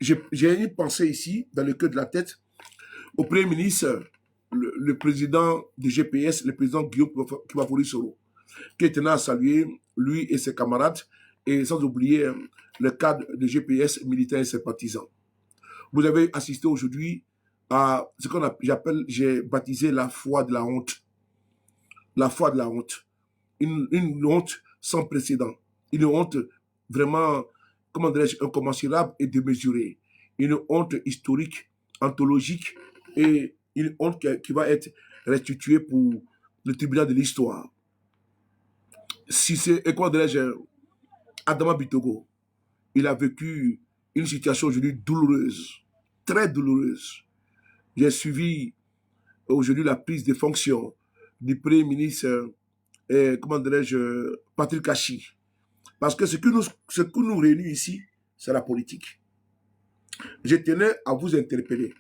j'ai une pensée ici, dans le cœur de la tête, au Premier ministre, le président de GPS, le président Guillaume Kibafori Soro, qui est tenu à saluer lui et ses camarades, et sans oublier le cadre de GPS militaire et ses partisans. Vous avez assisté aujourd'hui à ce qu'on j'appelle, j'ai baptisé la foi de la honte. La foi de la honte. Une honte sans précédent. Une honte vraiment, comment dirais-je, incommensurable et démesurée. Une honte historique, anthologique, et une honte qui va être restituée pour le tribunal de l'histoire. Si c'est, et comment dirais-je, Adama Bitogo, il a vécu une situation aujourd'hui douloureuse, très douloureuse. J'ai suivi aujourd'hui la prise de fonction du Premier ministre, comment dirais-je, Patrick Kachi. Parce que ce qui nous réunit ici, c'est la politique. Je tenais à vous interpeller.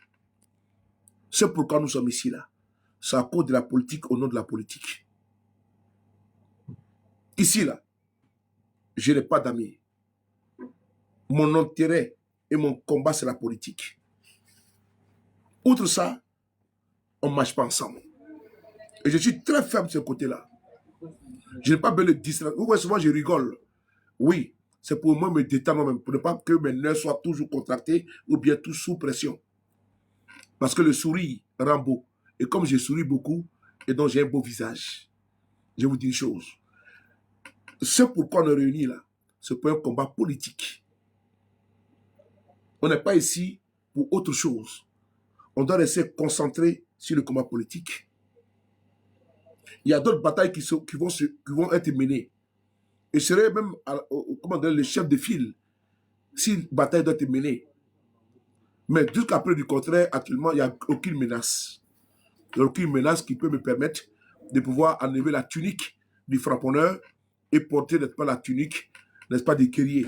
C'est pourquoi nous sommes ici là. C'est à cause de la politique, au nom de la politique. Ici là, je n'ai pas d'amis. Mon intérêt et mon combat, c'est la politique. Outre ça, on ne marche pas ensemble. Et je suis très ferme de ce côté-là. Je n'ai pas besoin de distraire. Vous voyez, souvent je rigole. Oui, c'est pour moi me détendre moi-même, pour ne pas que mes nerfs soient toujours contractés ou bien tout sous pression. Parce que le sourire rend beau. Et comme je souris beaucoup, et donc j'ai un beau visage. Je vous dis une chose. C'est pourquoi on est réunis là. C'est pour un combat politique. On n'est pas ici pour autre chose. On doit rester concentré sur le combat politique. Il y a d'autres batailles qui vont être menées. Et je serai même le chef de file si une bataille doit être menée. Mais jusqu'à preuve du contraire, actuellement, il n'y a aucune menace. Il n'y a aucune menace qui peut me permettre de pouvoir enlever la tunique du frapponneur et porter, n'est-ce pas, la tunique, n'est-ce pas, du guerrier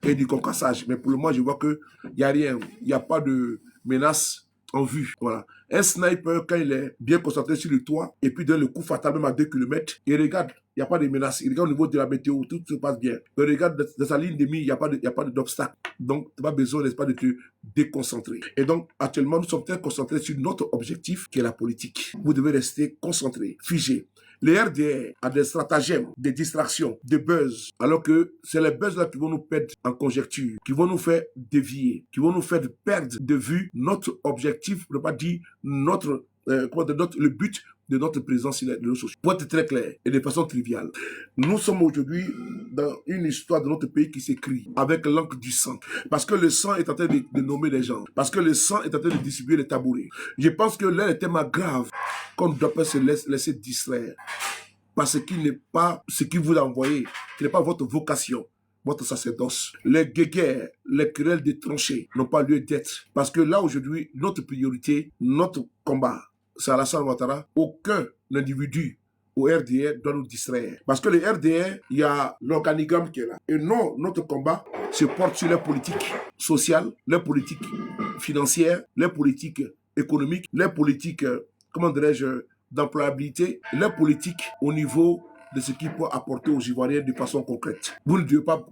et du concassage. Mais pour le moment, je vois qu'il n'y a rien. Il n'y a pas de menace en vue. Voilà. Un sniper, quand il est bien concentré sur le toit et puis donne le coup fatal même à 2 km, il regarde, il n'y a pas de menace. Il regarde au niveau de la météo, tout se passe bien. Il regarde dans sa ligne de mire, il n'y a pas d'obstacle. Donc, tu n'as pas besoin, n'est-ce pas, de te déconcentrer. Et donc, actuellement, nous sommes très concentrés sur notre objectif qui est la politique. Vous devez rester concentré, figé. Les RDR a des stratagèmes, des distractions, des buzz, alors que c'est les buzz là qui vont nous perdre en conjecture, qui vont nous faire dévier, qui vont nous faire perdre de vue notre objectif, pour ne pas dire le but de notre présence sur les réseaux sociaux. Pour être très clair et de façon triviale, nous sommes aujourd'hui dans une histoire de notre pays qui s'écrit avec l'encre du sang. Parce que le sang est en train de nommer les gens. Parce que le sang est en train de distribuer les tabourets. Je pense que l'un des thèmes graves qu'on ne doit pas se laisser distraire par ce qui n'est pas ce qui vous a envoyé, qui n'est pas votre vocation, votre sacerdoce. Les guéguerres, les querelles des tranchées n'ont pas lieu d'être. Parce que là, aujourd'hui, notre priorité, notre combat, c'est Alassane Ouattara. Aucun individu au RDR doit nous distraire. Parce que le RDR, il y a l'organigramme qui est là. Et non, notre combat se porte sur les politiques sociales, les politiques financières, les politiques économiques, les politiques, comment dirais-je, d'employabilité, les politiques au niveau de ce qu'il peut apporter aux Ivoiriens de façon concrète. Vous ne devez pas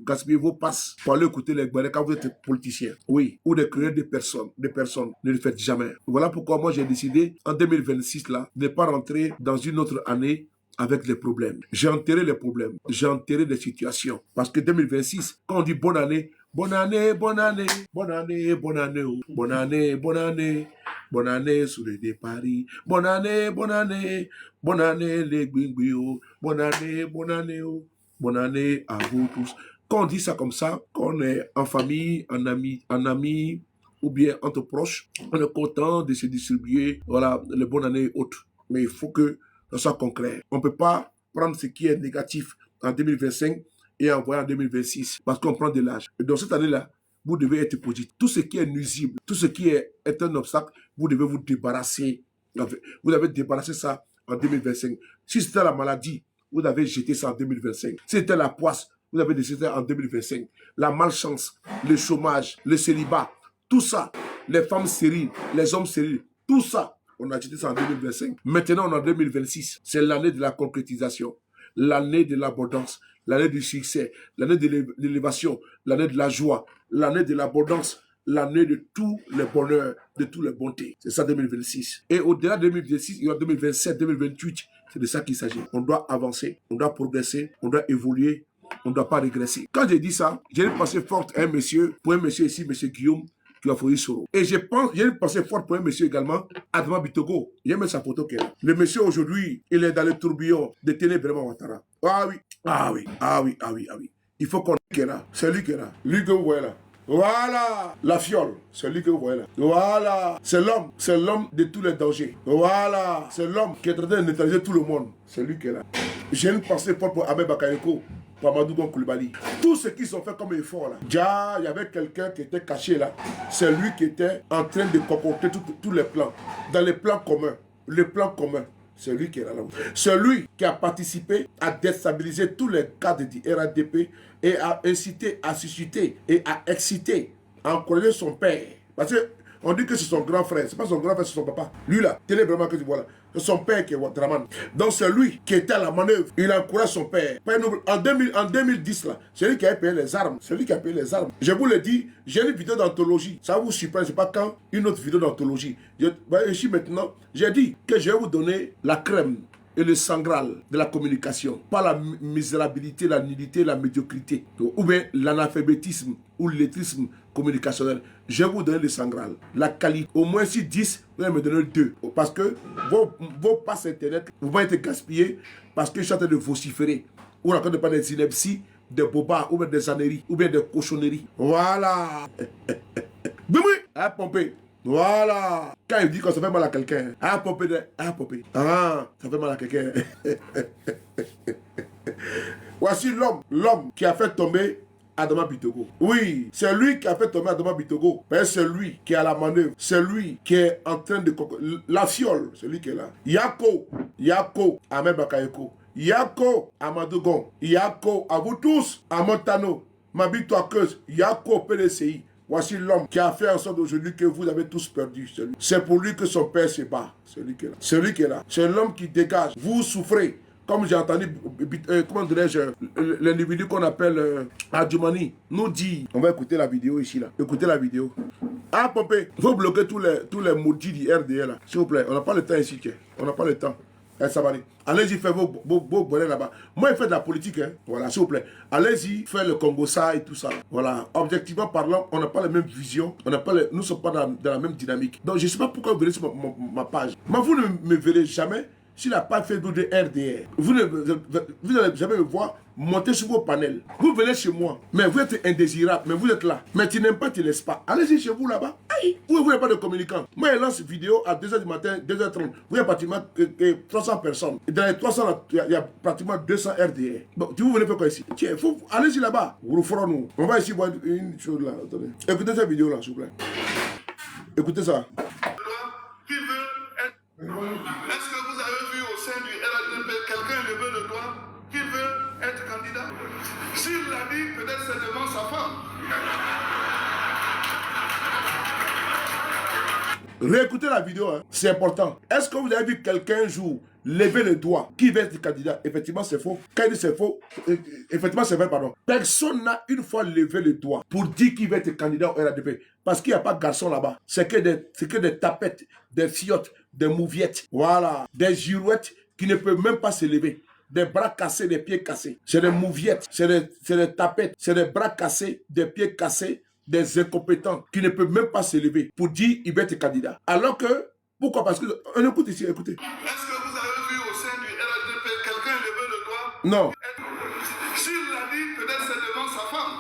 gaspiller vos passes pour aller écouter les Guadeloupéens quand vous êtes politicien. Oui, ou de créer des personnes. Ne le faites jamais. Voilà pourquoi moi j'ai décidé en 2026 là de ne pas rentrer dans une autre année avec les problèmes. J'ai enterré les problèmes. J'ai enterré les situations. Parce que 2026, quand on dit bonne année, bonne année, bonne année, bonne année, bonne année, bonne année, bonne année. Bonne année sous les Paris. Bonne année, bonne année. Bonne année les Gbingbio. Bonne année, bonne année. Bonne année à vous tous. Quand on dit ça comme ça, quand on est en famille, en ami, ou bien entre proches, on est content de se distribuer, voilà, les bonnes années et autres. Mais il faut que ça soit concret. On ne peut pas prendre ce qui est négatif en 2025 et envoyer en 2026 parce qu'on prend de l'âge. Et dans cette année-là, vous devez être positif. Tout ce qui est nuisible, tout ce qui est un obstacle, vous devez vous débarrasser. Vous devez débarrasser ça en 2025. Si c'était la maladie, vous avez jeté ça en 2025. Si c'était la poisse, vous avez décidé ça en 2025. La malchance, le chômage, le célibat, tout ça, les femmes stériles, les hommes stériles, tout ça, on a jeté ça en 2025. Maintenant, on est en 2026. C'est l'année de la concrétisation. l'année de l'abondance, l'année du succès, l'année de l'élévation, l'année de la joie, l'année de l'abondance, l'année de tous les bonheurs, de toutes les bontés. C'est ça 2026. Et au-delà de 2026, il y aura 2027, 2028. C'est de ça qu'il s'agit. On doit avancer, on doit progresser, on doit évoluer, on ne doit pas régresser. Quand j'ai dit ça, j'ai une pensée forte à un monsieur, pour un monsieur ici, monsieur Guillaume, qui a Foyi Soro. Et j'ai une pensée forte pour un monsieur également, Adama Bitogo. J'ai mis sa photo qui est là. Le monsieur aujourd'hui, il est dans le tourbillon de Ténébrement Ouattara. Ah oui, ah oui, ah oui, ah oui, ah oui. Il faut qu'on est là. C'est lui qui est là. Lui que vous voyez là. Voilà, la fiole, c'est lui que vous voyez là. Voilà, c'est l'homme de tous les dangers. Voilà, c'est l'homme qui est en train de neutraliser tout le monde. C'est lui qui est là. J'ai une pensée forte pour Ahmed Bakayoko, pour Amadou Gon Koulibaly. Tous ceux qui sont faits comme effort là. Déjà, il y avait quelqu'un qui était caché là. C'est lui qui était en train de concocter tous les plans. Dans les plans communs. Les plans communs. C'est lui qui est là. C'est lui qui a participé à déstabiliser tous les cadres du RADP et à inciter, à susciter et à exciter, à encourager son père. Parce qu'on dit que c'est son grand frère. C'est pas son grand frère, c'est son papa. Lui là, ténébrement que tu vois là. C'est son père qui est Ouattaraman. Donc c'est lui qui était à la manœuvre. Il encourage son père. En 2010 là, c'est lui qui a payé les armes. C'est lui qui a payé les armes. Je vous le dis, j'ai une vidéo d'anthologie. Ça vous surprend, c'est pas quand une autre vidéo d'anthologie. Ici maintenant, j'ai dit que je vais vous donner la crème et le sang Graal de la communication. Pas la misérabilité, la nullité, la médiocrité. Ou bien l'analphabétisme ou l'illettrisme communicationnel. Je vais vous donner le sang Graal. La qualité. Au moins si 10, vous allez me donner 2. Parce que vos passes internet vont pas être gaspillés parce que je suis en train de vociférer. Ou en train de parler des inepties, des bobards, ou bien des âneries, ou bien des cochonneries. Voilà. Bimou, à pomper. Voilà. Quand il dit qu'on se fait mal à quelqu'un, pomper. Ah, ça fait mal à quelqu'un. Voici l'homme qui a fait tomber Adama Bitogo. Oui, c'est lui qui a fait tomber Adama Bitogo. C'est lui qui est à la manœuvre. C'est lui qui est en train de... La fiole, c'est lui qui est là. Yako, Ahmed Bakayoko. Yako, Amadou Gon. Yako, à vous tous, à Montano, Mabito Akeuse. Yako, PDCI. Voici l'homme qui a fait en sorte aujourd'hui que vous avez tous perdu. C'est pour lui que son père se bat. C'est lui qui est là. C'est lui qui est là. C'est l'homme qui dégage. Vous souffrez. Comme j'ai entendu, comment dirais-je, l'individu qu'on appelle Adjumani nous dit. On va écouter la vidéo ici là. Écoutez la vidéo. Ah, Pompé, il faut bloquer tous les maudits du RDA là. S'il vous plaît, on n'a pas le temps ici. On n'a pas le temps. Ça va aller. Allez-y, faites vos bonnets là-bas. Moi, il fait de la politique. Hein. Voilà, s'il vous plaît. Allez-y, faites le Congo ça et tout ça. Voilà. Objectivement parlant, on n'a pas la même vision. Nous ne sommes pas dans la même dynamique. Donc, je ne sais pas pourquoi vous venez sur ma page. Mais vous ne me verrez jamais sur la page Facebook de RDR. Vous n'allez jamais me voir monter sur vos panels. Vous venez chez moi, mais vous êtes indésirable, mais vous êtes là. Mais tu n'aimes pas, tu ne laisses pas. Allez-y chez vous là-bas. Vous n'avez pas de communicant. Moi, je lance une vidéo à 2h du matin, 2h30. Vous avez pratiquement 300 personnes. Et dans les 300, il y a pratiquement 200 RDR. Bon, vous venez faire quoi ici? Tiens, allez-y là-bas. Vous le ferons nous. On va ici voir une chose là. Attendez. Écoutez cette vidéo là, s'il vous plaît. Écoutez ça. Qui veut être... Est-ce que vous avez vu au sein du RADP quelqu'un lever le doigt qui veut être candidat? S'il l'a dit, peut-être c'est devant sa femme. Réécoutez la vidéo, hein. C'est important. Est-ce que vous avez vu quelqu'un un jour lever le doigt qui veut être candidat? Effectivement, c'est faux. Quand il dit c'est faux, effectivement, c'est vrai, pardon. Personne n'a une fois levé le doigt pour dire qu'il veut être candidat au RADP. Parce qu'il n'y a pas de garçon là-bas. C'est que des tapettes, des fiottes, des mouviettes. Voilà. Des girouettes qui ne peuvent même pas se lever. Des bras cassés, des pieds cassés. C'est des mouviettes, c'est des tapettes, c'est des bras cassés, des pieds cassés, des incompétents qui ne peuvent même pas se lever pour dire qu'il va être candidat. Alors que, pourquoi? Parce que, on écoute ici, écoutez. Est-ce que vous avez vu au sein du RADP quelqu'un lever le doigt? Non. S'il l'a dit, peut-être c'est devant sa femme.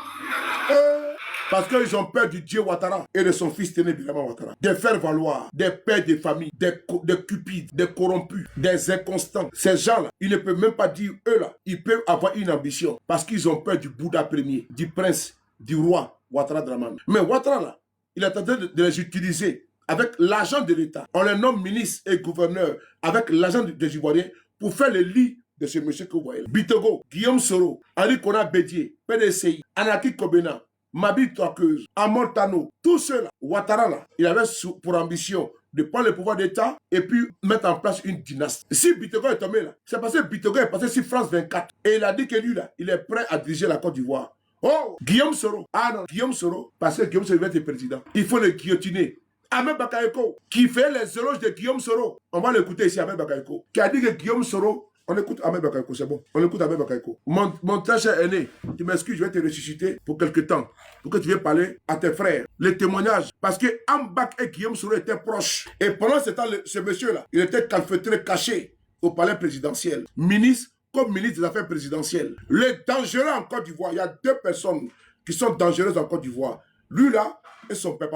Parce qu'ils ont peur du Dieu Ouattara et de son fils Ténébrement Ouattara. Des faire valoir, des pères de famille, des cupides, des corrompus, des inconstants. Ces gens-là, ils ne peuvent même pas dire eux là. Ils peuvent avoir une ambition parce qu'ils ont peur du Bouddha premier, du prince, du roi Ouattara Draman. Mais Ouattara là, il est en train de les utiliser avec l'argent de l'État. On les nomme ministres et gouverneurs avec l'argent des Ivoiriens pour faire le lit de ce monsieur que vous voyez. Bitogo, Guillaume Soro, Henri Kona Bédier, PDCI, Anaki Kobena, Mabi Torqueuse, Amortano, tous ceux-là, Ouattara, là, il avait pour ambition de prendre le pouvoir d'État et puis mettre en place une dynastie. Si Bitego est tombé là, c'est parce que Bitego est passé sur France 24 et il a dit que lui là, il est prêt à diriger la Côte d'Ivoire. Oh, Guillaume Soro. Ah non, Guillaume Soro, parce que Guillaume Soro va être président. Il faut le guillotiner. Ahmed Bakayoko, qui fait les éloges de Guillaume Soro. On va l'écouter ici, Ahmed Bakayoko, qui a dit que Guillaume Soro. On écoute Ahmed Bakayoko, c'est bon. On écoute Ahmed Bakayoko. Mon très cher aîné, tu m'excuses, je vais te ressusciter pour quelque temps. Pour que tu viennes parler à tes frères. Les témoignages. Parce que Ambak et Guillaume Soro étaient proches. Et pendant ce temps, ce monsieur-là, il était calfeutré, caché au palais présidentiel. Ministre comme ministre des Affaires présidentielles. Les dangereux en Côte d'Ivoire, il y a 2 personnes qui sont dangereuses en Côte d'Ivoire. Lui là, et son père.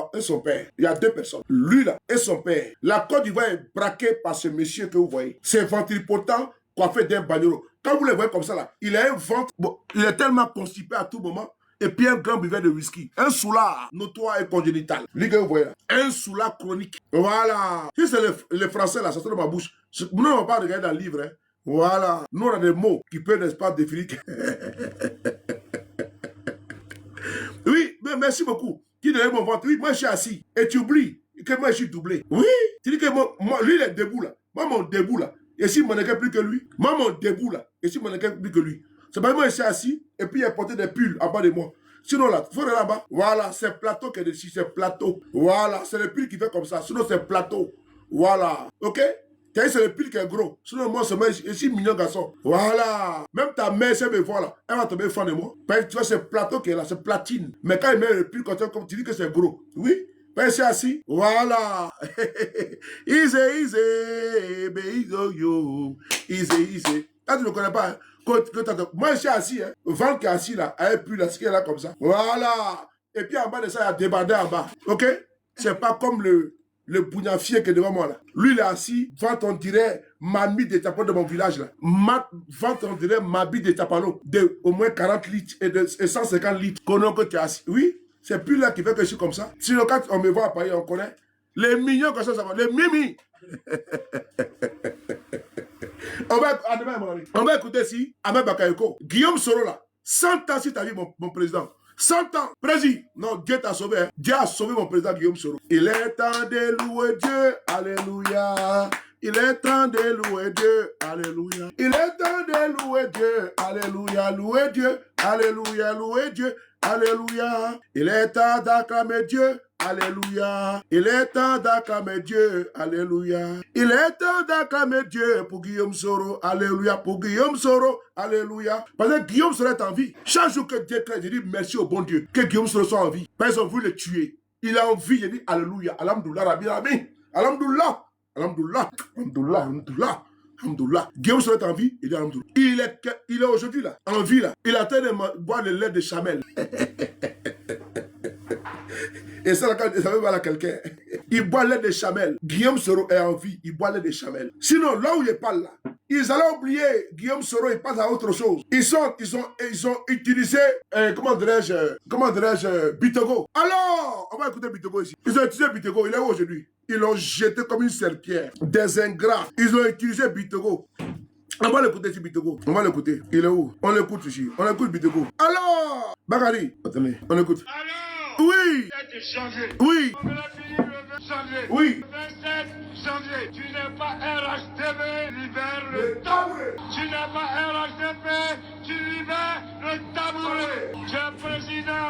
Il y a 2 personnes. Lui là, et son père. La Côte d'Ivoire est braquée par ce monsieur que vous voyez. C'est ventripotent coiffé d'un bagnolo. Quand vous le voyez comme ça là, il a un ventre, bon, il est tellement constipé à tout moment. Et puis un grand buveur de whisky. Un soulard notoire et congénital. Lui que vous voyez là. Un soulard chronique. Voilà. Si c'est le français là, ça sort de ma bouche. Nous ne va pas regarder dans le livre. Hein. Voilà. Nous on a des mots qui peuvent, n'est-ce pas, définir. Oui, mais merci beaucoup. Qui donnait mon ventre? Oui, moi je suis assis. Et tu oublies que moi je suis doublé. Oui. Tu dis que moi, lui il est debout là. Moi mon debout là. Et si mon équipe plus que lui, moi mon debout là, et si mon équipe plus que lui, c'est pas moi je suis assis et puis il a porté des pulls en bas de moi. Sinon là, il faut aller là-bas. Voilà, c'est plateau qui est dessus, c'est plateau. Voilà, c'est le pull qui fait comme ça. Sinon c'est plateau. Voilà, ok? C'est le pull qui est gros. Sinon moi je suis mignon garçon. Voilà. Même ta mère, si elle me voit là, elle va tomber fan de moi. Parce que tu vois, c'est plateau qui est là, c'est platine. Mais quand il met le pull comme tu dis que c'est gros. Oui? Ben, c'est assis. Voilà. Easy, easy, baby, yo. Easy, easy. Ah, tu ne connais pas, hein? Moi, je suis assis, hein. Van qui est assis là, avec plus là, ce qui est là comme ça. Voilà. Et puis en bas de ça, il y a débardé en bas. Ok? C'est pas comme le bougnafier qui est devant moi là. Lui, il est assis, vente, on dirait, mamie de tapano de mon village là. Vente, on dirait, mamie de tapano de au moins 40 litres et 150 litres. Qu'on que tu es assis. Oui? C'est plus là qui fait que je suis comme ça. Sinon, quand on me voit à Paris, on connaît. Les mignons comme ça va. Les mimi. On va écouter ici Ahmed Bakayoko. Guillaume Soro là. 100 ans si tu as vu mon président. 100 ans. Président. Non, Dieu t'a sauvé. Hein. Dieu a sauvé mon président Guillaume Soro. Il est temps de louer Dieu. Alléluia. Il est temps de louer Dieu. Alléluia. Il est temps de louer Dieu. Alléluia. Louer Dieu. Alléluia. Louer Dieu. Alléluia. Il est temps d'acclamer Dieu. Alléluia. Il est temps d'acclamer Dieu. Alléluia. Il est temps d'acclamer Dieu pour Guillaume Soro. Alléluia. Pour Guillaume Soro. Alléluia. Parce que Guillaume Soro est en vie. Chaque jour que Dieu crée, je dis merci au bon Dieu. Que Guillaume Soro soit en vie. Parce qu'ils ont voulu le tuer. Il a en vie. Je dis Alléluia. Alhamdoulilah. Rabbi Rami. Alhamdoulilah. Alhamdoulilah. Alhamdoulilah. Alhamdoulilah. Alhamdoulilah. Guillaume Soro est en vie. Il dit Alhamdoulilah. Il est aujourd'hui là. En vie là. Il a train de boire le lait de chamel. Et ça, ça veut mal à quelqu'un. Il boit lait de chamel. Guillaume Soro est en vie. Il boit lait de chamel. Sinon, là où il parle là, ils allaient oublier Guillaume Soro, il passe à autre chose. Ils ont utilisé, comment dirais-je, Bitego. Alors, on va écouter Bitego ici. Ils ont utilisé Bitego. Il est où aujourd'hui? Ils l'ont jeté comme une serpillère. Des ingrats. Ils ont utilisé Bitego. On va l'écouter ici, Bitego. On va l'écouter. Il est où? On l'écoute ici. On écoute Bitego. Alors, Bakari. Attendez, on écoute. Alors, oui. Oui. Oui. 27 janvier, tu n'es pas RHDP, libère le tabouret. Tu n'es pas RHDP, tu libères le tabouret. Tu es président,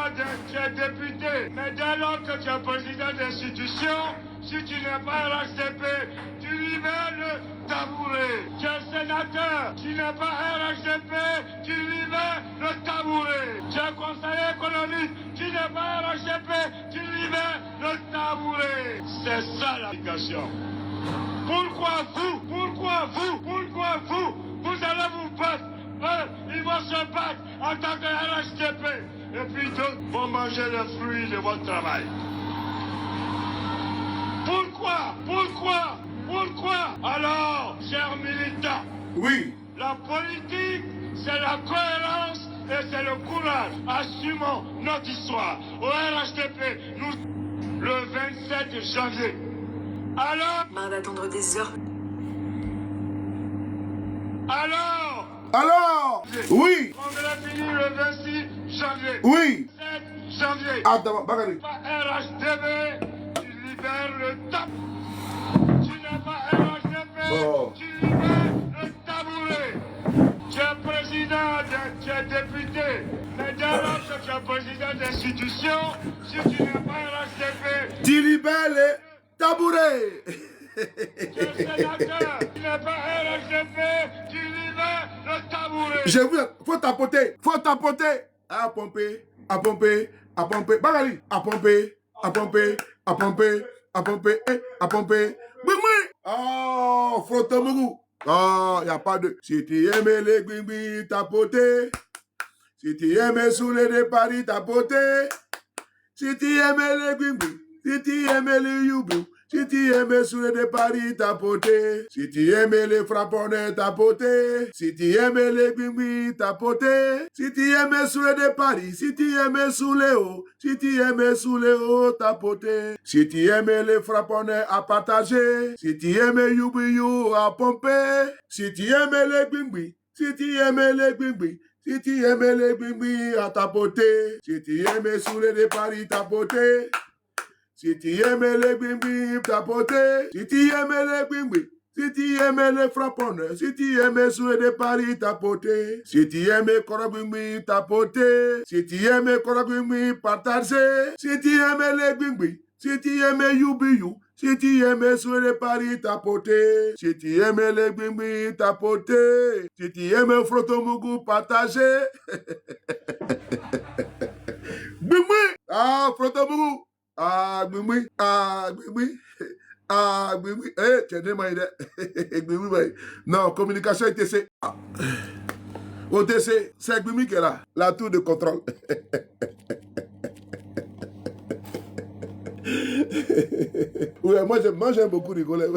tu es député, mais dès lors que tu es président d'institution, si tu n'es pas RHDP, tu libères le tabouret. Tu es sénateur, tu n'es pas RHDP, tu libères le tabouret. Tu es conseiller économique, tu n'es pas RHDP, tu libères le tabouret. C'est ça l'application. Pourquoi vous allez vous battre? Ils vont se battre en tant que RHDP. Et puis d'autres vont manger le fruit de votre travail. Pourquoi? Alors, chers militants, oui. La politique, c'est la cohérence et c'est le courage. Assumons notre histoire. Au RHDP, nous, le 27 janvier. Alors, On va attendre des heures. Alors, oui. on l'a fini le 26 janvier. Oui. 27 janvier. Attends, Bakary. Pas RHDB, tu libères le tabouret. Tu n'es pas RHDB, Oh. tu libères le tabouret. Tu es président, tu es député. Mais dès lors que tu es président d'institution, si tu n'es pas RHDB, Tu libères les tabourets. tu es sénateur. Tu n'es pas RHDB, tu libères le tabouret. Je vous faut tapoter, faut tapoter. À pomper, à pomper, à pomper. Bakary, à pomper, à pomper, à pomper, à pomper, à pomper. Gbingbi. Oh, Frotomougou. Oh, y a pas de. Si tu aimes les gbingbi, tapoter. Si tu aimes saouler de Paris, tapoter. Si tu aimes les gbingbi, si tu aimes les youbou. Si tu aimes saouler de Paris, tapoter. Si tu aimes les frapponnets, tapoter. Si tu aimes les gbingbi, tapoter. Si tu aimes saouler de Paris, si tu aimes saouler haut. Si tu aimes saouler haut, tapoter. Si tu aimes les frapponnets à partager. Si tu aimes youbou à pomper. Si tu aimes les gbingbi, si tu aimes les gbingbi. Si tu aimes les gbingbi à tapoter. Si tu aimes saouler de Paris, tapoter. Si tu aimes les gbingbi, tapoter. Si tu aimes les gbingbi. Si tu aimes les frapponneurs. Si tu aimes saouler de Paris, tapoter. Si tu aimes Korabimbi, tapoter. Si tu aimes Korabimbi, partager. Si tu aimes les gbingbi. Si tu aimes Yubiyu. Si tu aimes saouler de Paris, tapoter. Si tu aimes les gbingbi, tapoter. Si tu aimes Frotomougou, partager. Gbingbi. Ah, Frotomougou. Ah, Gbingbi. Ah, Gbingbi. Ah, Gbingbi. Eh, tu es démaillé. Gbingbi. Non, communication ITC. Ah. OTC, c'est Gbingbi qui est là. La tour de contrôle. Ouais, moi j'aime beaucoup rigoler.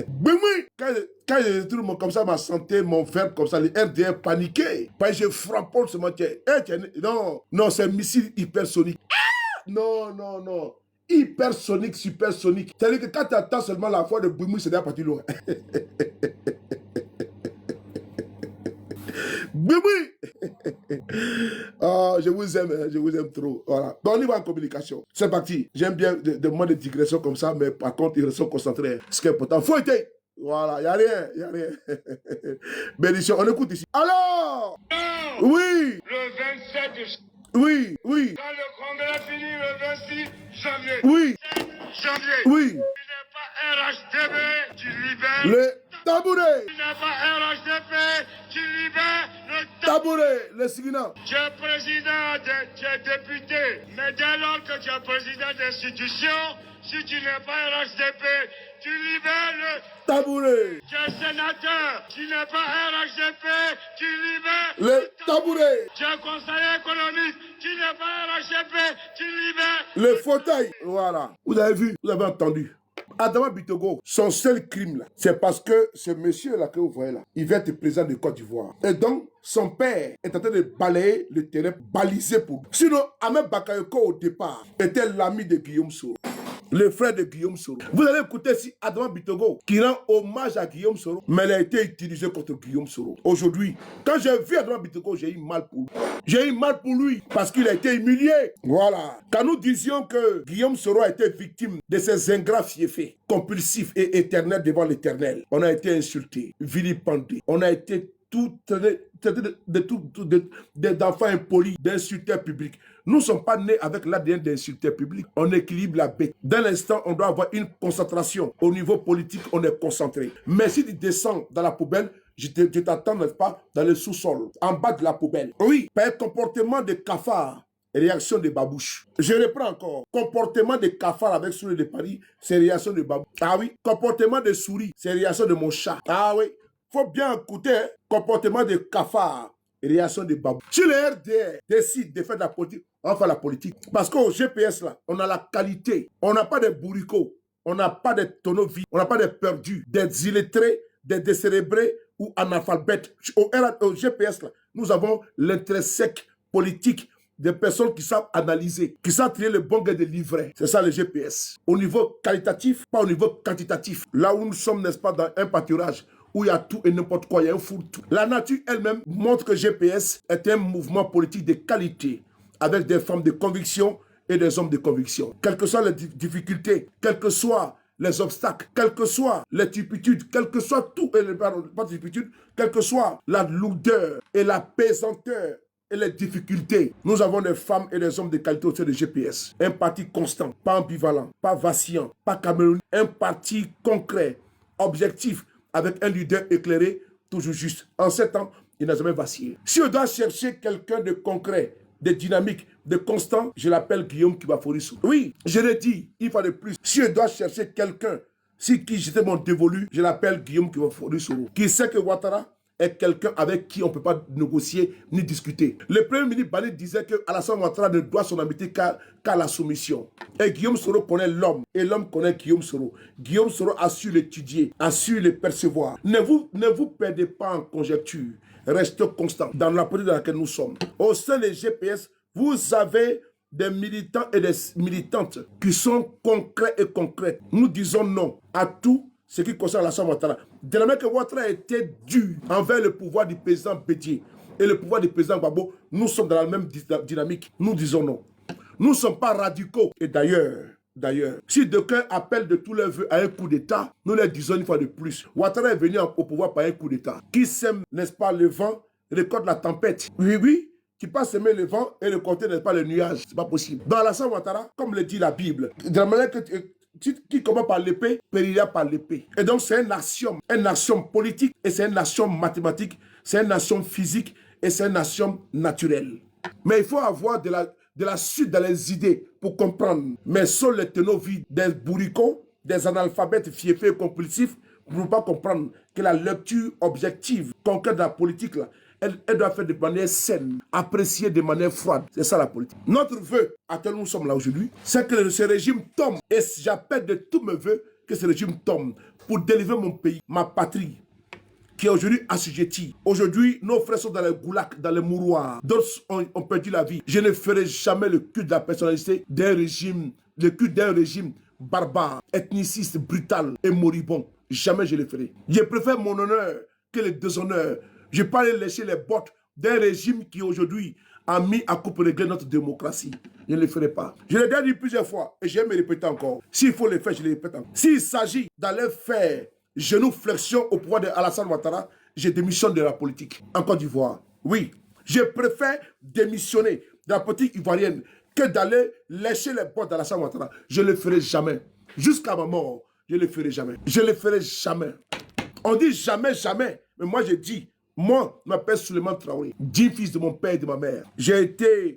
Gbingbi. Quand je trouve comme ça ma santé, mon verbe comme ça, les RDR paniqué. Parce que je frappe ce matin. Non, c'est un missile hypersonique. Non, non, non. Hypersonique, supersonique. C'est-à-dire que quand tu attends seulement la voix de Gbingbi, c'est déjà parti loin. Gbingbi. Oh, je vous aime trop. Voilà. Donc, on y va en communication. C'est parti. J'aime bien des moments de digression comme ça, mais par contre, ils sont concentrés. Ce qui est important. Faut être. Voilà, il n'y a rien, il n'y a rien. Bénédiction, on écoute ici. Alors, oui. Le 27 Oui, oui. quand le congrès finit le 26 janvier. Oui. 7 janvier. Oui. Tu n'es pas RHDB, tu libères. Le tabouret. Tu n'es pas RHDB, tu libères le Tabouret, le signal. Tu es président, tu es député. Mais dès lors que tu es président d'institution, si tu n'es pas RHDB, tu libères le Tabouret. Tu es sénateur, tu n'es pas RHDP, tu libères Le tabouret. Tu es conseiller économique, tu n'es pas RHDP, tu libères Le fauteuil. Voilà. Vous avez vu, vous avez entendu. Adama Bitogo, son seul crime là, c'est parce que ce monsieur là que vous voyez là, il vient être président de Côte d'Ivoire. Et donc, son père est en train de balayer le terrain balisé pour lui. Sinon, Ahmed Bakayoko au départ était l'ami de Guillaume Soro. Le frère de Guillaume Soro. Vous allez écouter si Adama Bitogo qui rend hommage à Guillaume Soro, mais elle a été utilisée contre Guillaume Soro. Aujourd'hui, quand j'ai vu Adama Bitogo, j'ai eu mal pour lui. J'ai eu mal pour lui parce qu'il a été humilié. Voilà. Quand nous disions que Guillaume Soro a été victime de ces ingrats fiefés, compulsifs et éternels devant l'éternel, on a été insulté, vilipendé, on a été d'enfants impolis, d'insulteurs publics. Nous ne sommes pas nés avec l'ADN d'insulteurs publics. On équilibre la bête. Dès l'instant, on doit avoir une concentration. Au niveau politique, on est concentré. Mais si tu descends dans la poubelle, je t'attends, n'est-ce pas, dans le sous-sol, en bas de la poubelle. Oui, par comportement de cafard, réaction de babouche. Je reprends encore. Comportement de cafard avec souris de Paris, c'est réaction de babouche. Ah oui. Comportement de souris, c'est réaction de mon chat. Ah oui. Faut bien écouter, hein? Comportement de cafard, réaction de babou. Si le RDR décide de faire de la politique, on va faire la politique. Parce qu'au GPS, là, on a la qualité. On n'a pas de bourricots, on n'a pas de tonneaux vides, on n'a pas de perdus, des illettrés, des décérébrés ou analphabètes. Au GPS, là, nous avons l'intrinsèque politique des personnes qui savent analyser, qui savent trier le bon gars de livret. C'est ça le GPS. Au niveau qualitatif, pas au niveau quantitatif. Là où nous sommes, n'est-ce pas, dans un pâturage, où il y a tout et n'importe quoi, il y a un fourre-tout. La nature elle-même montre que GPS est un mouvement politique de qualité. avec des femmes de conviction et des hommes de conviction. Quelles que soient les difficultés, quels que soient les obstacles, quelles que soient les turpitudes, quelles que soient tout, pas turpitudes, quelle que soit la lourdeur et la pesanteur et les difficultés, nous avons des femmes et des hommes de qualité au sein de GPS. Un parti constant, pas ambivalent, pas vacillant, pas camerounais, un parti concret, objectif, avec un leader éclairé, toujours juste. En 7 ans, il n'a jamais vacillé. Si on doit chercher quelqu'un de concret, de dynamique, de constant, je l'appelle Guillaume Kibaforissou. Oui, je l'ai dit, il fallait plus. Si je dois chercher quelqu'un, si qui j'étais mon dévolu, je l'appelle Guillaume Kibaforissou. Qui sait que Ouattara est quelqu'un avec qui on ne peut pas négocier ni discuter. Le premier ministre Bali disait que Alassane Ouattara ne doit son amitié qu'à la soumission. Et Guillaume Soro connaît l'homme, et l'homme connaît Guillaume Soro. Guillaume Soro a su l'étudier, a su le percevoir. Ne vous perdez pas en conjecture. Restez constant dans la politique dans laquelle nous sommes. Au sein des GPS, vous avez des militants et des militantes qui sont concrets et concrètes. Nous disons non à tout ce qui concerne Alassane Ouattara. De la même que Ouattara était dû envers le pouvoir du président Bédié et le pouvoir du président Gbagbo, nous sommes dans la même dynamique. Nous disons non. Nous ne sommes pas radicaux. Et d'ailleurs, si d'aucuns appellent de tous leurs vœux à un coup d'État, nous leur disons une fois de plus. Ouattara est venu au pouvoir par un coup d'État. Qui sème, n'est-ce pas, le vent, récolte la tempête. Oui, tu peux semer le vent et récolter, n'est-ce pas, le nuage. C'est pas possible. Dans Alassane Ouattara, comme le dit la Bible, de la manière que qui commence par l'épée, périra par l'épée. Et donc c'est un axiome politique, et c'est un axiome mathématique, c'est un axiome physique, et c'est un axiome naturel. Mais il faut avoir de la suite dans les idées pour comprendre. Mais seuls les tenants vides des bourricots, des analphabètes fiefés et compulsifs, pour ne pas comprendre que la lecture objective, concrète de la politique, là, elle doit faire de manière saine, appréciée de manière froide. C'est ça la politique. Notre vœu, à tel nous sommes là aujourd'hui, c'est que ce régime tombe. Et j'appelle de tous mes vœux que ce régime tombe pour délivrer mon pays, ma patrie, qui est aujourd'hui assujettie. Aujourd'hui, nos frères sont dans les goulags, dans les mouroirs. D'autres ont perdu la vie. Je ne ferai jamais le culte de la personnalité d'un régime, le culte d'un régime barbare, ethniciste, brutal et moribond. Jamais je le ferai. Je préfère mon honneur que le déshonneur. Je ne vais pas aller lécher les bottes d'un régime qui aujourd'hui a mis à coupe régler notre démocratie. Je ne le ferai pas. Je l'ai déjà dit plusieurs fois et je vais me répéter encore. S'il faut le faire, je le répète encore. S'il s'agit d'aller faire genou flexion au pouvoir de Alassane Ouattara, je démissionne de la politique en Côte d'Ivoire. Oui, je préfère démissionner de la politique ivoirienne que d'aller lécher les bottes d'Alassane Ouattara. Je ne le ferai jamais. Jusqu'à ma mort, je ne le ferai jamais. Je ne le ferai jamais. On dit jamais, jamais. Mais moi, je dis, moi, je m'appelle Souleymane Traoré, digne fils de mon père et de ma mère. J'ai été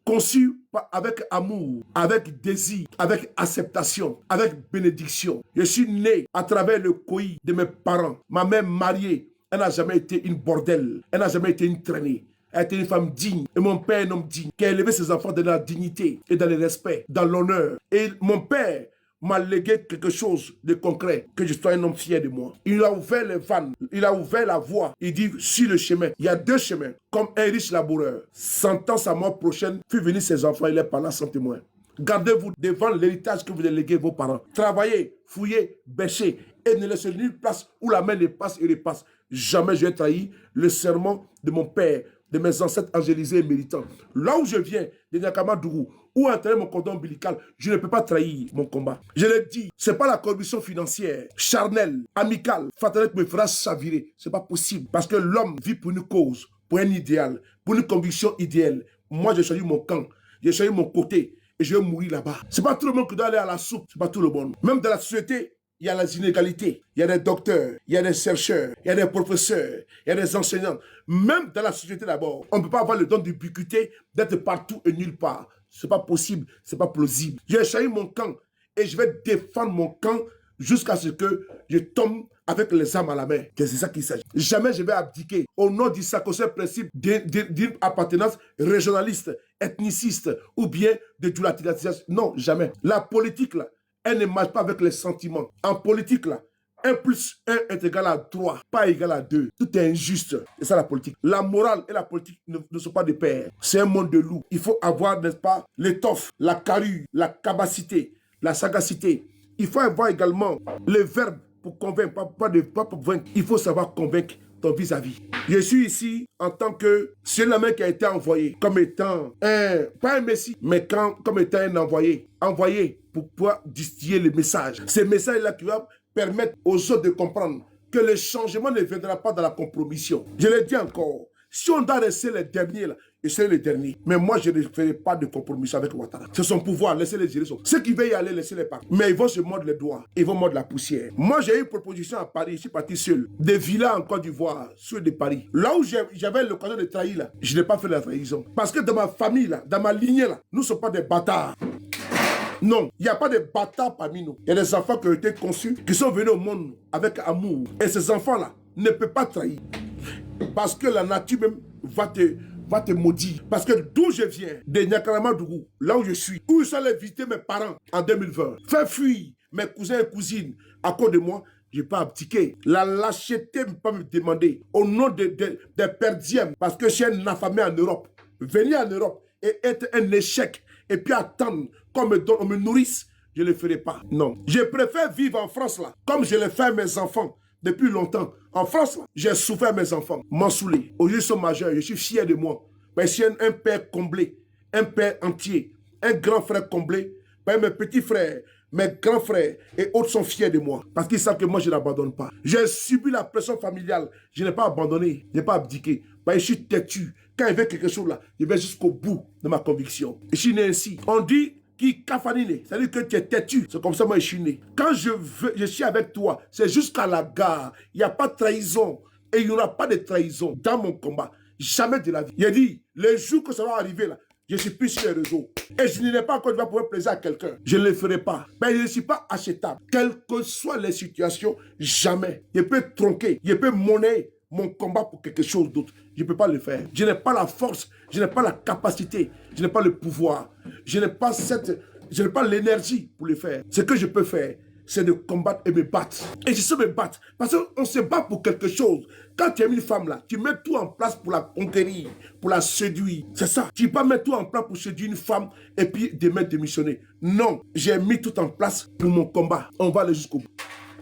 conçu avec amour, avec désir, avec acceptation, avec bénédiction. Je suis né à travers le coït de mes parents. Ma mère mariée, elle n'a jamais été une bordel. Elle n'a jamais été une traînée. Elle était une femme digne. Et mon père, un homme digne, qui a élevé ses enfants dans la dignité et dans le respect, dans l'honneur. Et mon père m'a légué quelque chose de concret, que je sois un homme fier de moi. Il a ouvert les vannes, il a ouvert la voie. Il dit, sur le chemin, il y a 2 chemins. Comme un riche laboureur, sentant sa mort prochaine, fit venir ses enfants, il est par là sans témoin. Gardez-vous devant l'héritage que vous avez légué vos parents. Travaillez, fouillez, bêchez, et ne laissez nulle place où la main ne passe et repasse. Jamais je vais trahir le serment de mon père, de mes ancêtres angélisés et méritants. Là où je viens, de Nyakama Dougou, où enterrer mon cordon ombilical, je ne peux pas trahir mon combat. Je l'ai dit, ce n'est pas la corruption financière, charnelle, amicale, fatale qui me fera chavirer. Ce n'est pas possible. Parce que l'homme vit pour une cause, pour un idéal, pour une conviction idéale. Moi, j'ai choisi mon camp, j'ai choisi mon côté, et je vais mourir là-bas. Ce n'est pas tout le monde qui doit aller à la soupe, ce n'est pas tout le monde. Même dans la société, il y a les inégalités, il y a des docteurs, il y a des chercheurs, il y a des professeurs, il y a des enseignants. Même dans la société d'abord, on ne peut pas avoir le don d'ubiquité d'être partout et nulle part. Ce n'est pas possible, ce n'est pas plausible. J'ai choisi mon camp et je vais défendre mon camp jusqu'à ce que je tombe avec les armes à la main. C'est ça qu'il s'agit. Jamais je vais abdiquer au nom du sacro-saint principe d'une appartenance régionaliste, ethniciste ou bien de dulatilisation. Non, jamais. La politique, là, elle ne marche pas avec les sentiments. En politique, là, 1 plus 1 est égal à 3, pas égal à 2. Tout est injuste. C'est ça la politique. La morale et la politique ne sont pas de pair. C'est un monde de loups. Il faut avoir, n'est-ce pas, l'étoffe, la carrure, la capacité, la sagacité. Il faut avoir également le verbe pour convaincre, pas pour vaincre. Il faut savoir convaincre ton vis-à-vis. Je suis ici en tant que celui qui a été envoyé comme étant pas un messie, mais comme étant un envoyé. Envoyé pour pouvoir distiller le message. Ces messages-là qui vont permettre aux autres de comprendre que le changement ne viendra pas dans la compromission. Je le dis encore, si on doit rester les derniers, là, je serai les derniers. Mais moi, je ne ferai pas de compromission avec Ouattara. C'est son pouvoir, laissez-les gérer. Ceux qui veulent y aller, laissez-les partir. Mais ils vont se mordre les doigts, ils vont mordre la poussière. Moi, j'ai eu une proposition à Paris, je suis parti seul. Des villas en Côte d'Ivoire, sur de Paris. Là où j'avais l'occasion de trahir, là, je n'ai pas fait la trahison. Parce que dans ma famille, là, dans ma lignée, là, nous ne sommes pas des bâtards. Non, il n'y a pas de bâtards parmi nous. Il y a des enfants qui ont été conçus, qui sont venus au monde avec amour. Et ces enfants-là ne peuvent pas trahir. Parce que la nature même va te maudire. Parce que d'où je viens, de Niakaramadougou, là où je suis, où ils sont allés visiter mes parents en 2020, faire fuir mes cousins et cousines à cause de moi, je n'ai pas abdiqué. La lâcheté ne peut pas me demander, au nom des perdièmes, parce que je suis un affamé en Europe, venir en Europe et être un échec, et puis attendre qu'on me nourrisse, je ne le ferai pas. Non. Je préfère vivre en France, là, comme je l'ai fait à mes enfants depuis longtemps. En France, là, j'ai souffert à mes enfants, m'en saoulé. Aujourd'hui, ils sont majeurs, je suis fier de moi. Je suis un père comblé, un père entier, un grand frère comblé. Mes petits frères, mes grands frères et autres sont fiers de moi parce qu'ils savent que moi, je n'abandonne pas. J'ai subi la pression familiale. Je n'ai pas abandonné, je n'ai pas abdiqué. Je suis têtu. Quand il y avait quelque chose là, je vais jusqu'au bout de ma conviction. Je suis né ainsi. On dit qui kafanine, c'est-à-dire que tu es têtu. C'est comme ça moi je suis né. Quand je suis avec toi, c'est jusqu'à la gare. Il n'y a pas de trahison. Et il n'y aura pas de trahison dans mon combat. Jamais de la vie. Il a dit, le jour que ça va arriver là, je suis plus sur les réseaux. Et je n'irai pas quand je vais pouvoir plaisir à quelqu'un. Je ne le ferai pas. Mais je ne suis pas achetable. Quelles que soient les situations, jamais. Je peux tronquer, je peux monnayer mon combat pour quelque chose d'autre. Je ne peux pas le faire. Je n'ai pas la force, je n'ai pas la capacité, je n'ai pas le pouvoir, je n'ai pas l'énergie pour le faire. Ce que je peux faire, c'est de combattre et me battre. Et je sais me battre. Parce qu'on se bat pour quelque chose. Quand tu aimes une femme là, tu mets tout en place pour la conquérir, pour la séduire. C'est ça. Tu ne peux pas mettre tout en place pour séduire une femme et puis démissionner. Non, j'ai mis tout en place pour mon combat. On va aller jusqu'au bout.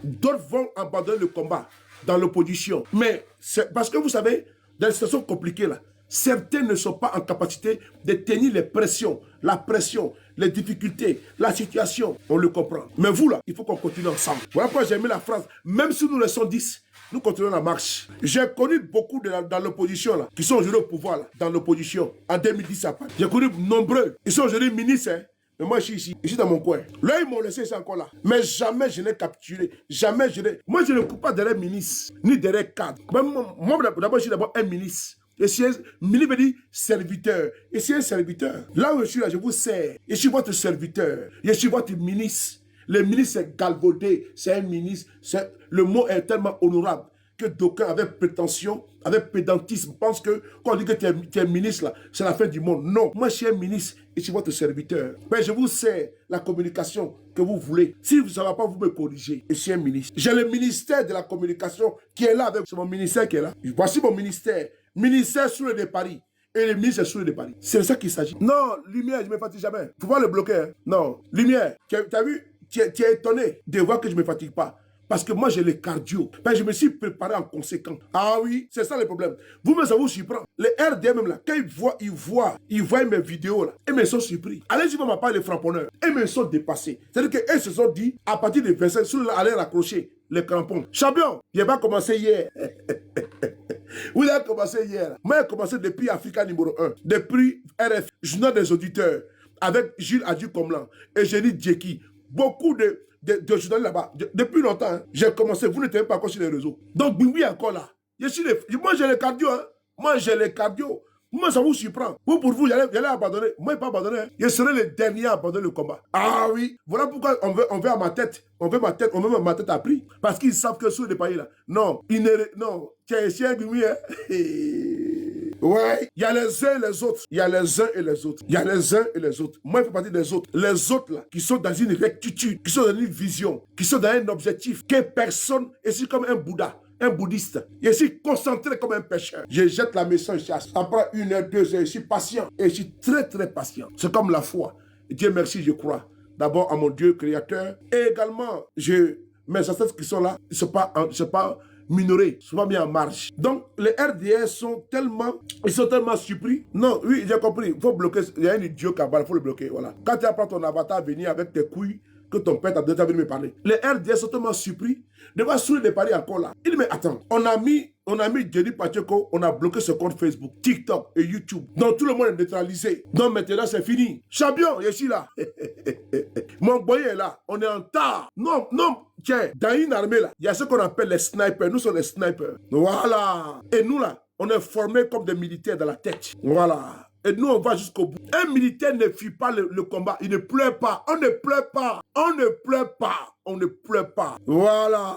D'autres vont abandonner le combat dans l'opposition. Mais c'est parce que vous savez, dans les situations compliquées là, certains ne sont pas en capacité de tenir les pressions, la pression, les difficultés, la situation. On le comprend. Mais vous là, il faut qu'on continue ensemble. Voilà pourquoi j'ai mis la phrase. Même si nous restons 10, nous continuons la marche. J'ai connu beaucoup dans l'opposition là, qui sont aujourd'hui au pouvoir là, dans l'opposition, en 2010 à Paris. J'ai connu nombreux. Ils sont aujourd'hui ministres, hein. Mais moi, je suis ici. Je suis dans mon coin. Là, ils m'ont laissé, c'est encore là. Mais jamais je n'ai capturé. Jamais je n'ai... Moi, je ne coupe pas derrière ministre, ni derrière cadre. Moi, d'abord, je suis d'abord un ministre. Et si un ministre me dit serviteur. Et si un serviteur. Là où je suis là, je vous sers. Je suis votre serviteur. Je suis votre ministre. Le ministre, c'est galvaudé. C'est un ministre. Le mot est tellement honorable que d'aucuns avec prétention, avec pédantisme, pensent que quand on dit que tu es ministre, là, c'est la fin du monde. Non, moi je suis un ministre et je suis votre serviteur. Mais je vous sers la communication que vous voulez. Si vous ne savez pas, vous me corrigez. Et je suis un ministre. J'ai le ministère de la communication qui est là avec... C'est mon ministère qui est là. Voici mon ministère. Ministère sous le Paris. Et le ministre est sous le Paris. C'est de ça qu'il s'agit. Non, lumière, je ne me fatigue jamais. Il ne faut pas le bloquer. Hein. Non, lumière, tu as vu, tu es étonné de voir que je ne me fatigue pas. Parce que moi, j'ai le cardio. Ben, je me suis préparé en conséquent. Ah oui, c'est ça le problème. Vous-même, ça vous surprend. Les RDM, même là, quand ils voient mes vidéos, là, ils me sont surpris. Allez-y, on m'a parlé les frapponneurs. Ils me sont dépassés. C'est-à-dire qu'ils se sont dit, à partir de 25, sur allez raccrocher les crampons. Champion, il n'a pas commencé hier. Vous avez commencé hier. Moi, j'ai commencé depuis Africa numéro 1. Depuis RF, journal des auditeurs, avec Gilles Adju-Comlan et Jenny Djeki. Beaucoup de journalistes là-bas. Depuis longtemps, hein, j'ai commencé. Vous n'êtes pas encore sur les réseaux. Donc, Bimbi est encore là. Moi, j'ai le cardio. Hein. Moi, j'ai le cardio. Moi, ça vous surprend. Vous, pour vous, j'allais abandonner. Moi, je ne vais pas abandonner. Hein. Je serai le dernier à abandonner le combat. Ah oui. Voilà pourquoi on veut à ma tête. On veut ma tête à prix. Parce qu'ils savent que sur les pays là. Non. Non. Tiens, Bimbi, hein. Ouais, il y a les uns et les autres. Il y a les uns et les autres. Il y a les uns et les autres. Moi, je fais partie des autres. Les autres, là, qui sont dans une rectitude, qui sont dans une vision, qui sont dans un objectif, que personne, et c'est comme un Bouddha, un bouddhiste. Je suis concentré comme un pêcheur. Je jette la maison ici. Ça prend 1 heure, 2 heures. Je suis patient. Et je suis très, très patient. C'est comme la foi. Et Dieu merci, je crois. D'abord à mon Dieu créateur. Et également, mes ancêtres qui sont là, ils ne sont pas minorés, souvent mis en marge. Donc, les RDS sont tellement surpris. Non, oui, j'ai compris. Il faut bloquer. Il y a un idiot qui il faut le bloquer. Voilà. Quand tu apprends ton avatar à venir avec tes couilles, que ton père t'a déjà venu me parler. Les RDS sont tellement surpris de voir Souley de Paris encore là. Il dit, mais attends, on a mis Jenny Pacheco, on a bloqué ce compte Facebook, TikTok et YouTube. Donc tout le monde est neutralisé. Donc maintenant c'est fini. Champion, je suis là. Mon boy est là. On est en tas. Non, tiens, dans une armée là, il y a ce qu'on appelle les snipers. Nous sommes les snipers. Voilà. Et nous là, on est formés comme des militaires dans la tête. Voilà. Et nous, on va jusqu'au bout. Un militaire ne fuit pas le combat. Il ne pleure pas. On ne pleure pas. On ne pleure pas. On ne pleure pas. Voilà.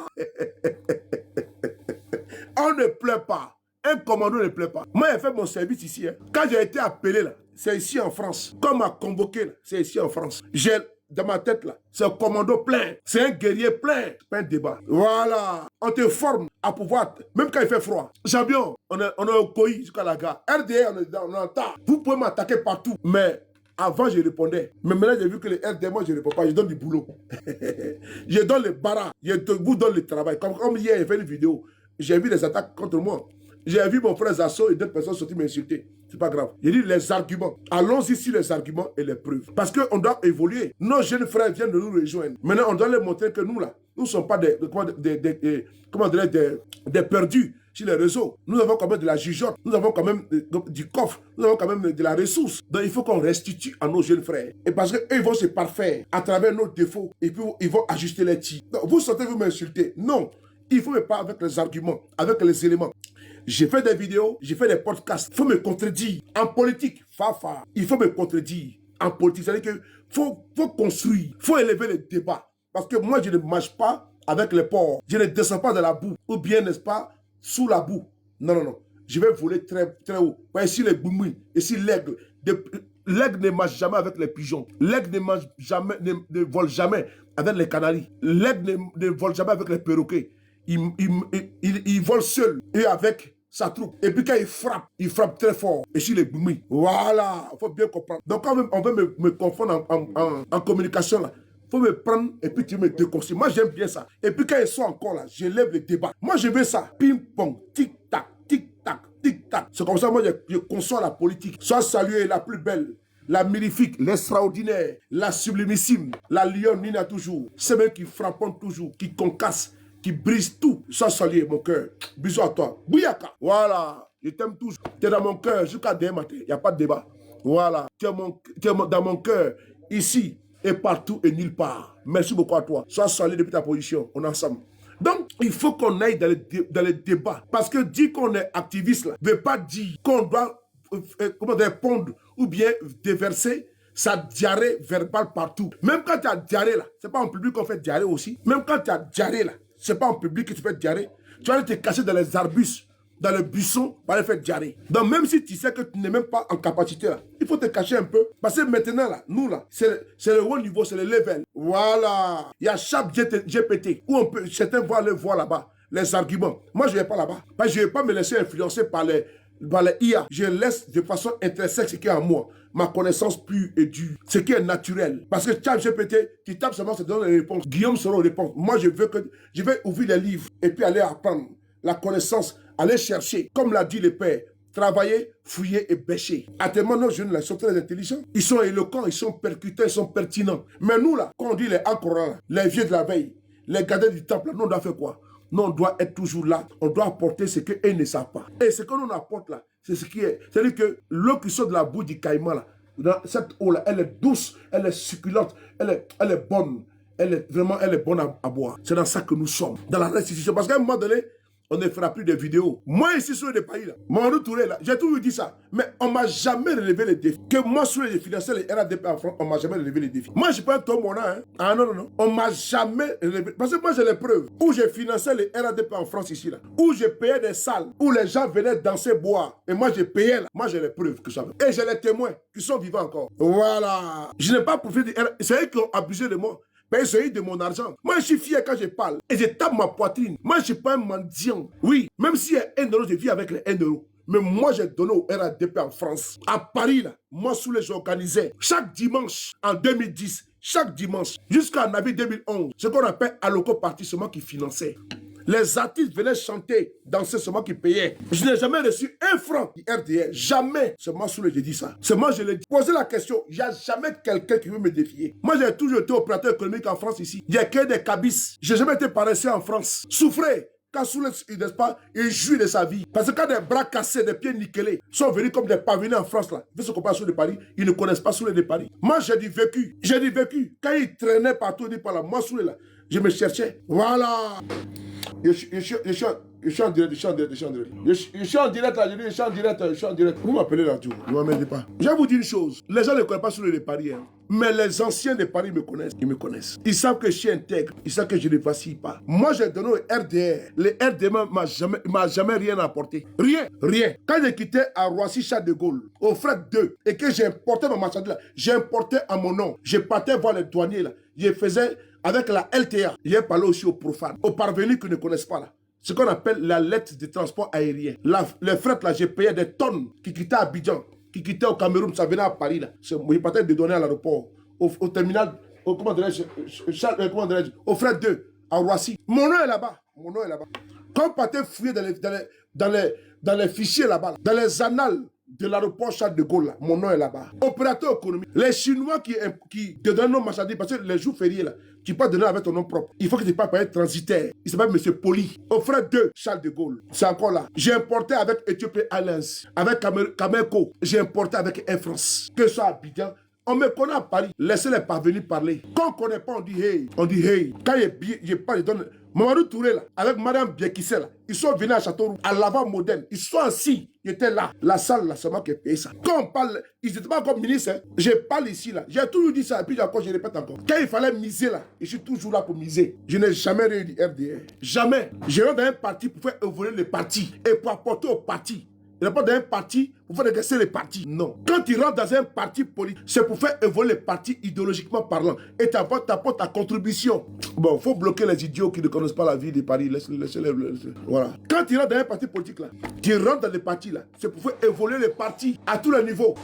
On ne pleure pas. Un commando ne pleure pas. Moi, j'ai fait mon service ici. Hein. Quand j'ai été appelé là, c'est ici en France. Quand on m'a convoqué là, c'est ici en France. J'ai dans ma tête là, c'est un commando plein. C'est un guerrier plein. C'est pas un débat. Voilà. On te forme à pouvoir, même quand il fait froid. Champion, on est au COI jusqu'à la gare. RDA, on est en tas. Vous pouvez m'attaquer partout. Mais avant, je répondais. Mais maintenant, j'ai vu que les RDA, moi, je ne réponds pas. Je donne du boulot. Je donne les barras. Je vous donne le travail. Comme hier, j'ai fait une vidéo. J'ai vu des attaques contre moi. J'ai vu mon frère Zasso et d'autres personnes sortir m'insulter. C'est pas grave. J'ai dit les arguments. Allons-y sur les arguments et les preuves. Parce qu'on doit évoluer. Nos jeunes frères viennent de nous rejoindre. Maintenant, on doit leur montrer que nous, là, nous ne sommes pas des perdus sur les réseaux. Nous avons quand même de la jugeote. Nous avons quand même du coffre. Nous avons quand même de la ressource. Donc, il faut qu'on restitue à nos jeunes frères. Et parce qu'eux, ils vont se parfaire à travers nos défauts. Et puis, ils vont ajuster les tirs. Donc, vous sentez vous m'insulter? Non. Il faut me parler avec les arguments, avec les éléments. J'ai fait des vidéos, j'ai fait des podcasts. Il faut me contredire. En politique, il faut me contredire. En politique, c'est-à-dire qu'il faut construire, il faut élever le débat. Parce que moi, je ne marche pas avec les porcs. Je ne descends pas dans la boue. Ou bien, n'est-ce pas, sous la boue. Non. Je vais voler très, très haut. Ici, les boumouis, ici, l'aigle. L'aigle ne marche jamais avec les pigeons. L'aigle ne vole jamais avec les canaris. L'aigle ne vole jamais avec les perroquets. Il vole seul et avec sa troupe. Et puis quand il frappe très fort. Et sur les boumouis. Voilà, il faut bien comprendre. Donc quand on veut me confondre en communication là, il faut me prendre et puis tu me déconstruis. Moi j'aime bien ça. Et puis quand ils sont encore là, je lève le débat. Moi je veux ça. Ping-pong, tic-tac, tic-tac, tic-tac. C'est comme ça moi je conçois la politique. Soit saluer la plus belle, la magnifique, l'extraordinaire, la sublimissime, la lionne Nina toujours. C'est même qui frappent toujours, qui concassent, qui brise tout. Ça saluer mon cœur. Bisous à toi. Bouyaka. Voilà. Je t'aime toujours. Tu es dans mon cœur jusqu'à demain matin. Il n'y a pas de débat. Voilà. Tu es dans mon cœur. Ici et partout et nulle part. Merci beaucoup à toi. Sois salué depuis ta position. On est ensemble. Donc, il faut qu'on aille dans les débats. Parce que dire qu'on est activiste là, ne veut pas dire qu'on doit répondre ou bien déverser sa diarrhée verbale partout. Même quand tu as diarrhée là, c'est pas en public qu'on fait diarrhée aussi. Même quand tu as diarrhée là, c'est pas en public que tu fais diarrhée. Tu vas aller te cacher dans les arbustes, dans le buisson, pour aller faire diarrhée. Donc même si tu sais que tu n'es même pas en capacité là, il faut te cacher un peu. Parce que maintenant là, nous là, c'est le haut niveau, c'est le level. Voilà. Il y a chaque GPT où certains vont aller voir là-bas les arguments. Moi je ne vais pas là-bas. Parce que je ne vais pas me laisser influencer par les IA. Je laisse de façon intrinsèque ce qui est en moi. Ma connaissance pure et dure. Ce qui est naturel. Parce que ChatGPT, tu tapes seulement, ça te donne les réponses. Guillaume Soro répond. Moi, je vais ouvrir les livres et puis aller apprendre la connaissance, aller chercher. Comme l'a dit le père, travailler, fouiller et bêcher. Actuellement, nos jeunes là, sont très intelligents. Ils sont éloquents, ils sont percutants, ils sont pertinents. Mais nous là, quand on dit les Ankora, les vieux de la veille, les gardiens du temple, nous on doit faire quoi? Nous, on doit être toujours là. On doit apporter ce qu'eux ne savent pas. Et ce que nous apporte là, c'est ce qui est. C'est-à-dire que l'eau qui sort de la boue du caïman là, cette eau-là, elle est douce, elle est succulente, elle est bonne. Elle est bonne à boire. C'est dans ça que nous sommes. Dans la restitution. Parce qu'à un moment donné, on ne fera plus de vidéos. Moi, ici, sur les pays, là, Mamadou Touré, là, j'ai toujours dit ça. Mais on ne m'a jamais relevé les défis. Que moi, sur les financiers, les RADP en France, on ne m'a jamais relevé les défis. Moi, je ne suis pas un tomona, hein. Ah non. On ne m'a jamais relevé. Parce que moi, j'ai les preuves. Où j'ai financé les RADP en France, ici, là. Où j'ai payé des salles. Où les gens venaient danser, boire. Et moi, j'ai payé, là. Moi, j'ai les preuves que ça veut. Et j'ai les témoins qui sont vivants encore. Voilà. Je n'ai pas profité de... C'est eux qui ont abusé de moi. Ben, j'ai eu de mon argent. Moi, je suis fier quand je parle. Et je tape ma poitrine. Moi, je ne suis pas un mendiant. Oui, même s'il y a 1 euro, je vis avec les 1 euro. Mais moi, j'ai donné au RADP en France. À Paris, là, moi, sous les j'organisais. Chaque dimanche, en 2010, chaque dimanche, jusqu'en avril 2011, ce qu'on appelle Alloco Parti, c'est moi qui finançais. Les artistes venaient chanter, danser, c'est moi qui payais. Je n'ai jamais reçu un franc du RDR. Jamais. C'est moi sous le j'ai dit ça. C'est moi je l'ai dit. Posez la question. Il n'y a jamais quelqu'un qui veut me défier. Moi j'ai toujours été opérateur économique en France ici. Il n'y a que des cabisses. J'ai jamais été paresseux en France. Souffrez. Quand Soule, n'est-ce pas, il jouit de sa vie. Parce que quand des bras cassés, des pieds nickelés sont venus comme des parvenus en France, là, ils se comparent à Soule de Paris, ils ne connaissent pas Soule de Paris. Moi, j'ai du vécu. J'ai du vécu. Quand ils traînaient partout, ils disaient par là, moi, Soule, là, je me cherchais. Voilà. Je suis en direct, je suis en direct. Je suis en direct là, je suis en direct. Vous m'appelez là, tout. Ne m'emmènez pas. Je vais vous dire une chose. Les gens ne connaissent pas Soule de Paris, hein. Mais les anciens de Paris me connaissent. Ils me connaissent. Ils savent que je suis intègre. Ils savent que je ne vacille pas. Moi, j'ai donné au RDR. Le RDR m'a jamais rien apporté. Rien. Quand j'ai quitté à Roissy-Charles de Gaulle, au fret 2, et que j'ai importé ma marchandise là, j'ai importé à mon nom. Je partais voir les douaniers là. Je faisais avec la LTA. J'ai parlé aussi aux profanes, aux parvenus qui ne connaissent pas là. Ce qu'on appelle la lettre de transport aérien. Les fret là, j'ai payé des tonnes qui quittaient Abidjan, qui quittaient au Cameroun, ça venait à Paris là. Je partais de donner à l'aéroport, au terminal, comment dirais-je, au fret 2, à Roissy. Mon nom est là-bas. Quand on partait fouiller dans les fichiers là-bas, dans les annales de l'aéroport Charles de Gaulle, là, mon nom est là-bas. Opérateur économique. Les Chinois qui te donnent nos marchandises, parce que les jours fériés, là, tu peux donner avec ton nom propre. Il faut que tu parles par un transitaire. Il s'appelle M. Poli. Au frère 2, Charles de Gaulle. C'est encore là. J'ai importé avec Ethiopia Airlines, avec Cameco. J'ai importé avec Air France. Que ce soit à Abidjan. On me connaît à Paris. Laissez les parvenus parler. Quand on ne connaît pas, on dit hey. On dit hey. Quand il parle, il donne. Mamadou Touré là, avec Madame Biekissé là, ils sont venus à Châteauroux, à l'avant moderne. Ils sont assis. Ils étaient là. La salle là, c'est moi qui ai payé ça. Quand on parle, ils n'étaient pas comme ministre. Hein. Je parle ici là. J'ai toujours dit ça et puis je répète encore. Quand il fallait miser là, je suis toujours là pour miser. Je n'ai jamais réuni RDR. Jamais. Je rentre dans un parti pour faire évoluer le parti et pour apporter au parti. Il n'est pas dans un parti pour faire dégraisser les partis. Non. Quand tu rentres dans un parti politique, c'est pour faire évoluer les partis idéologiquement parlant. Et tu apportes ta contribution. Bon, il faut bloquer les idiots qui ne connaissent pas la vie de Paris. Laissez-les. Voilà. Quand tu rentres dans un parti politique, là, tu rentres dans les partis, là, c'est pour faire évoluer les partis à tous les niveaux.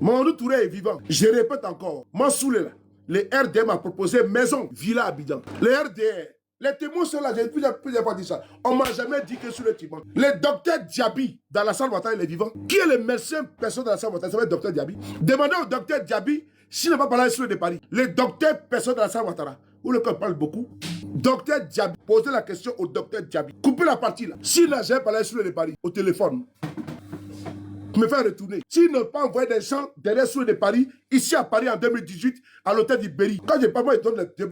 Mamadou Touré est vivant. Je répète encore. Mansoulé, là, le RDR m'a proposé maison, villa Abidjan. Le RDR. Les témoins sont là, j'ai plusieurs fois dit ça. On ne m'a jamais dit que sur le témoin. Le docteur Diaby, dans la salle Ouattara, il est vivant. Qui est le médecin personne dans la salle Ouattara? Ça s'appelle docteur Diaby. Demandez au docteur Diaby s'il n'a pas parlé sur le de Paris. Le docteur personne dans la salle Ouattara, où le corps parle beaucoup. Docteur Diaby, posez la question au docteur Diaby. Coupez la partie là. S'il n'a jamais parlé sur le de Paris, au téléphone. Me faire retourner. S'ils n'ont pas envoyé des gens derrière sur de Paris, ici à Paris en 2018, à l'hôtel du Berry. Quand je parle, moi,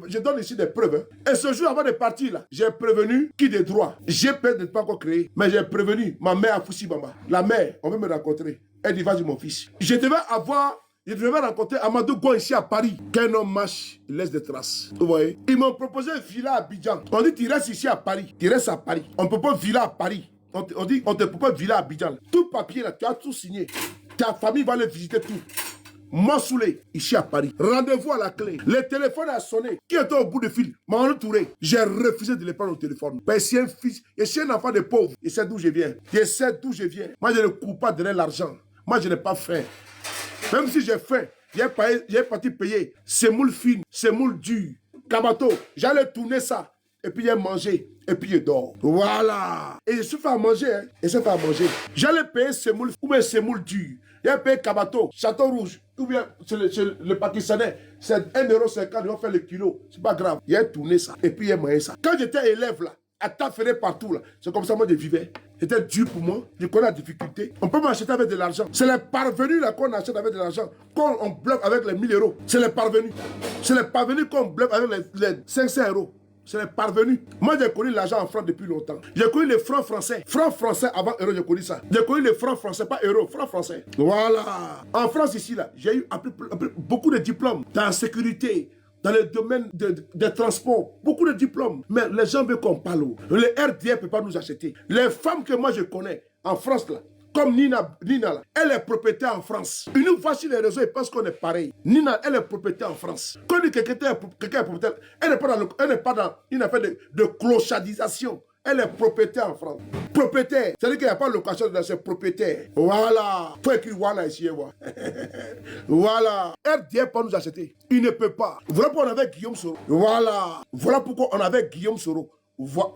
je donne ici des preuves. Hein. Et ce jour avant de partir, là, j'ai prévenu qui des droits. J'ai peur de ne pas encore créer, mais j'ai prévenu ma mère à Foussi Bamba. La mère, on veut me rencontrer. Elle dit, vas-y mon fils. Je devais rencontrer Amadou Gon ici à Paris. Qu'un homme marche, il laisse des traces. Vous voyez? Ils m'ont proposé une villa à Abidjan. On dit, tu restes ici à Paris. Tu restes à Paris. On ne peut pas villa à Paris. On dit, on te propose villa à Abidjan. Tout papier là, tu as tout signé. Ta famille va le visiter tout. Mansoulé, ici à Paris. Rendez-vous à la clé. Le téléphone a sonné. Qui était au bout du fil? Mamadou Touré. J'ai refusé de le prendre au téléphone. Parce que c'est un fils, et c'est un enfant de pauvre. Et c'est d'où je viens. Moi, je ne cours pas derrière l'argent. Moi, je n'ai pas faim. Même si j'ai faim, j'ai parti payer. C'est moule fine, c'est moule dur. Kabato, j'allais tourner ça. Et puis, j'ai mangé. Et puis, il dort. Voilà. Et je suis fait à manger. Hein. J'allais payer semoule ou bien semoule dur. J'ai payé Kabato, Château Rouge, ou bien chez le Pakistanais. C'est 1,50 €, ils vont faire le kilo. C'est pas grave. J'ai tourné ça. Et puis, j'ai mangé ça. Quand j'étais élève là, à Taféré partout là, c'est comme ça moi je vivais. C'était dur pour moi. Je connais la difficulté. On peut m'acheter avec de l'argent. C'est les parvenus là qu'on achète avec de l'argent. Quand on bluffe avec les 1 000 €. C'est les parvenus. C'est les parvenus qu'on bluffe avec les 500 €. C'est les parvenus. Moi, j'ai connu l'argent en francs depuis longtemps. J'ai connu les francs français. Francs français avant euro, j'ai connu ça. J'ai connu les francs français, pas euro, francs français. Voilà. En France, ici, là, j'ai eu appris beaucoup de diplômes dans la sécurité, dans le domaine des transports. Beaucoup de diplômes. Mais les gens veulent qu'on parle. Le RDR ne peut pas nous acheter. Les femmes que moi, je connais en France, là, comme Nina là, elle est propriétaire en France. Ils nous voient sur les réseaux et pensent qu'on est pareil. Nina, elle est propriétaire en France. Quand on dit que quelqu'un est propriétaire, elle n'est pas dans une affaire de clochardisation. Elle est propriétaire en France. Propriétaire. C'est-à-dire qu'il n'y a pas de location, c'est propriétaire. Voilà. Il faut écrire voilà ici. Voilà. RDR peut nous acheter. Il ne peut pas. Voilà pourquoi on avait Guillaume Soro. Voilà. Voilà pourquoi on avait Guillaume Soro.